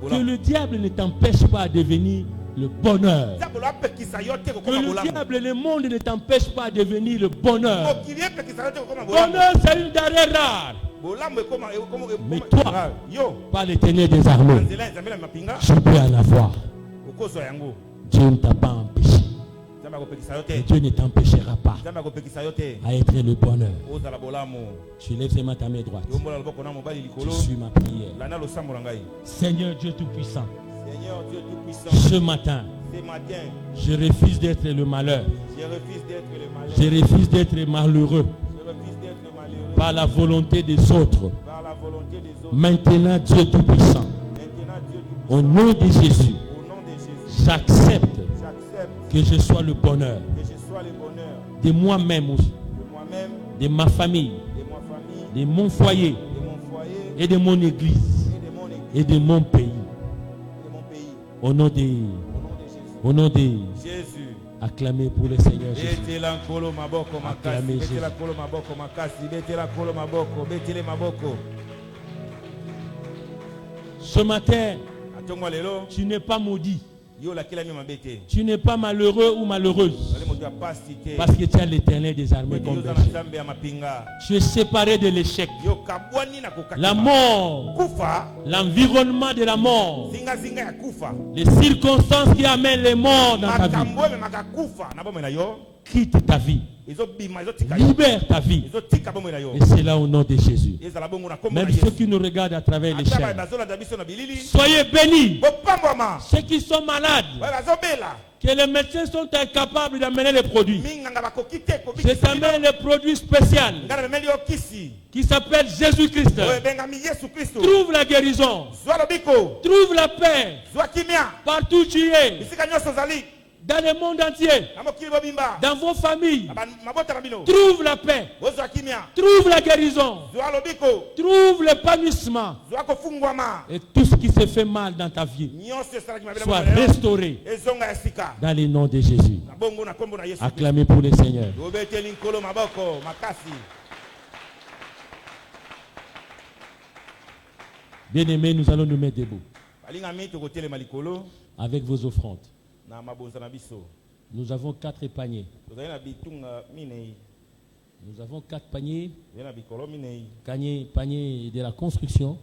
Que le diable ne t'empêche pas de devenir le bonheur. Le diable et le monde ne t'empêchent pas de devenir le bonheur. Bonheur, c'est une denrée rare. Mais toi, par l'Éternel des armées, tu peux en avoir. Dieu ne t'a pas empêché. Et Dieu ne t'empêchera pas à être le bonheur. Tu lèves seulement ta main droite. Tu suis ma prière. Seigneur Dieu Tout-Puissant, ce matin, je refuse d'être le malheur. Je refuse d'être malheureux par la volonté des autres. Maintenant, Dieu Tout-Puissant, au nom de Jésus, j'accepte que je sois le bonheur de moi-même aussi, de ma famille, de mon foyer et de mon église et de mon pays. Au nom de Jésus. Acclamez pour le Seigneur Jésus. Acclamez Jésus. Ce matin, tu n'es pas maudit. Tu n'es pas malheureux ou malheureuse parce que tu as l'Éternel des armées comme berger. Tu es séparé de l'échec, la mort, l'environnement de la mort, les circonstances qui amènent les morts dans ta vie. Quitte ta vie, libère ta vie, et c'est là au nom de Jésus. Même ceux qui nous regardent à travers les chaînes, soyez bénis. Ceux qui sont malades, que les médecins sont incapables d'amener les produits, je t'amène les produits spéciaux qui s'appellent Jésus-Christ. Trouve la guérison, trouve la paix partout où tu es, dans le monde entier, dans vos familles. Trouve la paix, trouve la guérison, trouve l'épanouissement, et tout ce qui se fait mal dans ta vie soit restauré dans le nom de Jésus. Acclamez pour le Seigneur. Bien-aimés, nous allons nous mettre debout avec vos offrandes. Nous avons 4 paniers. Nous avons 4 paniers. Panier de la construction,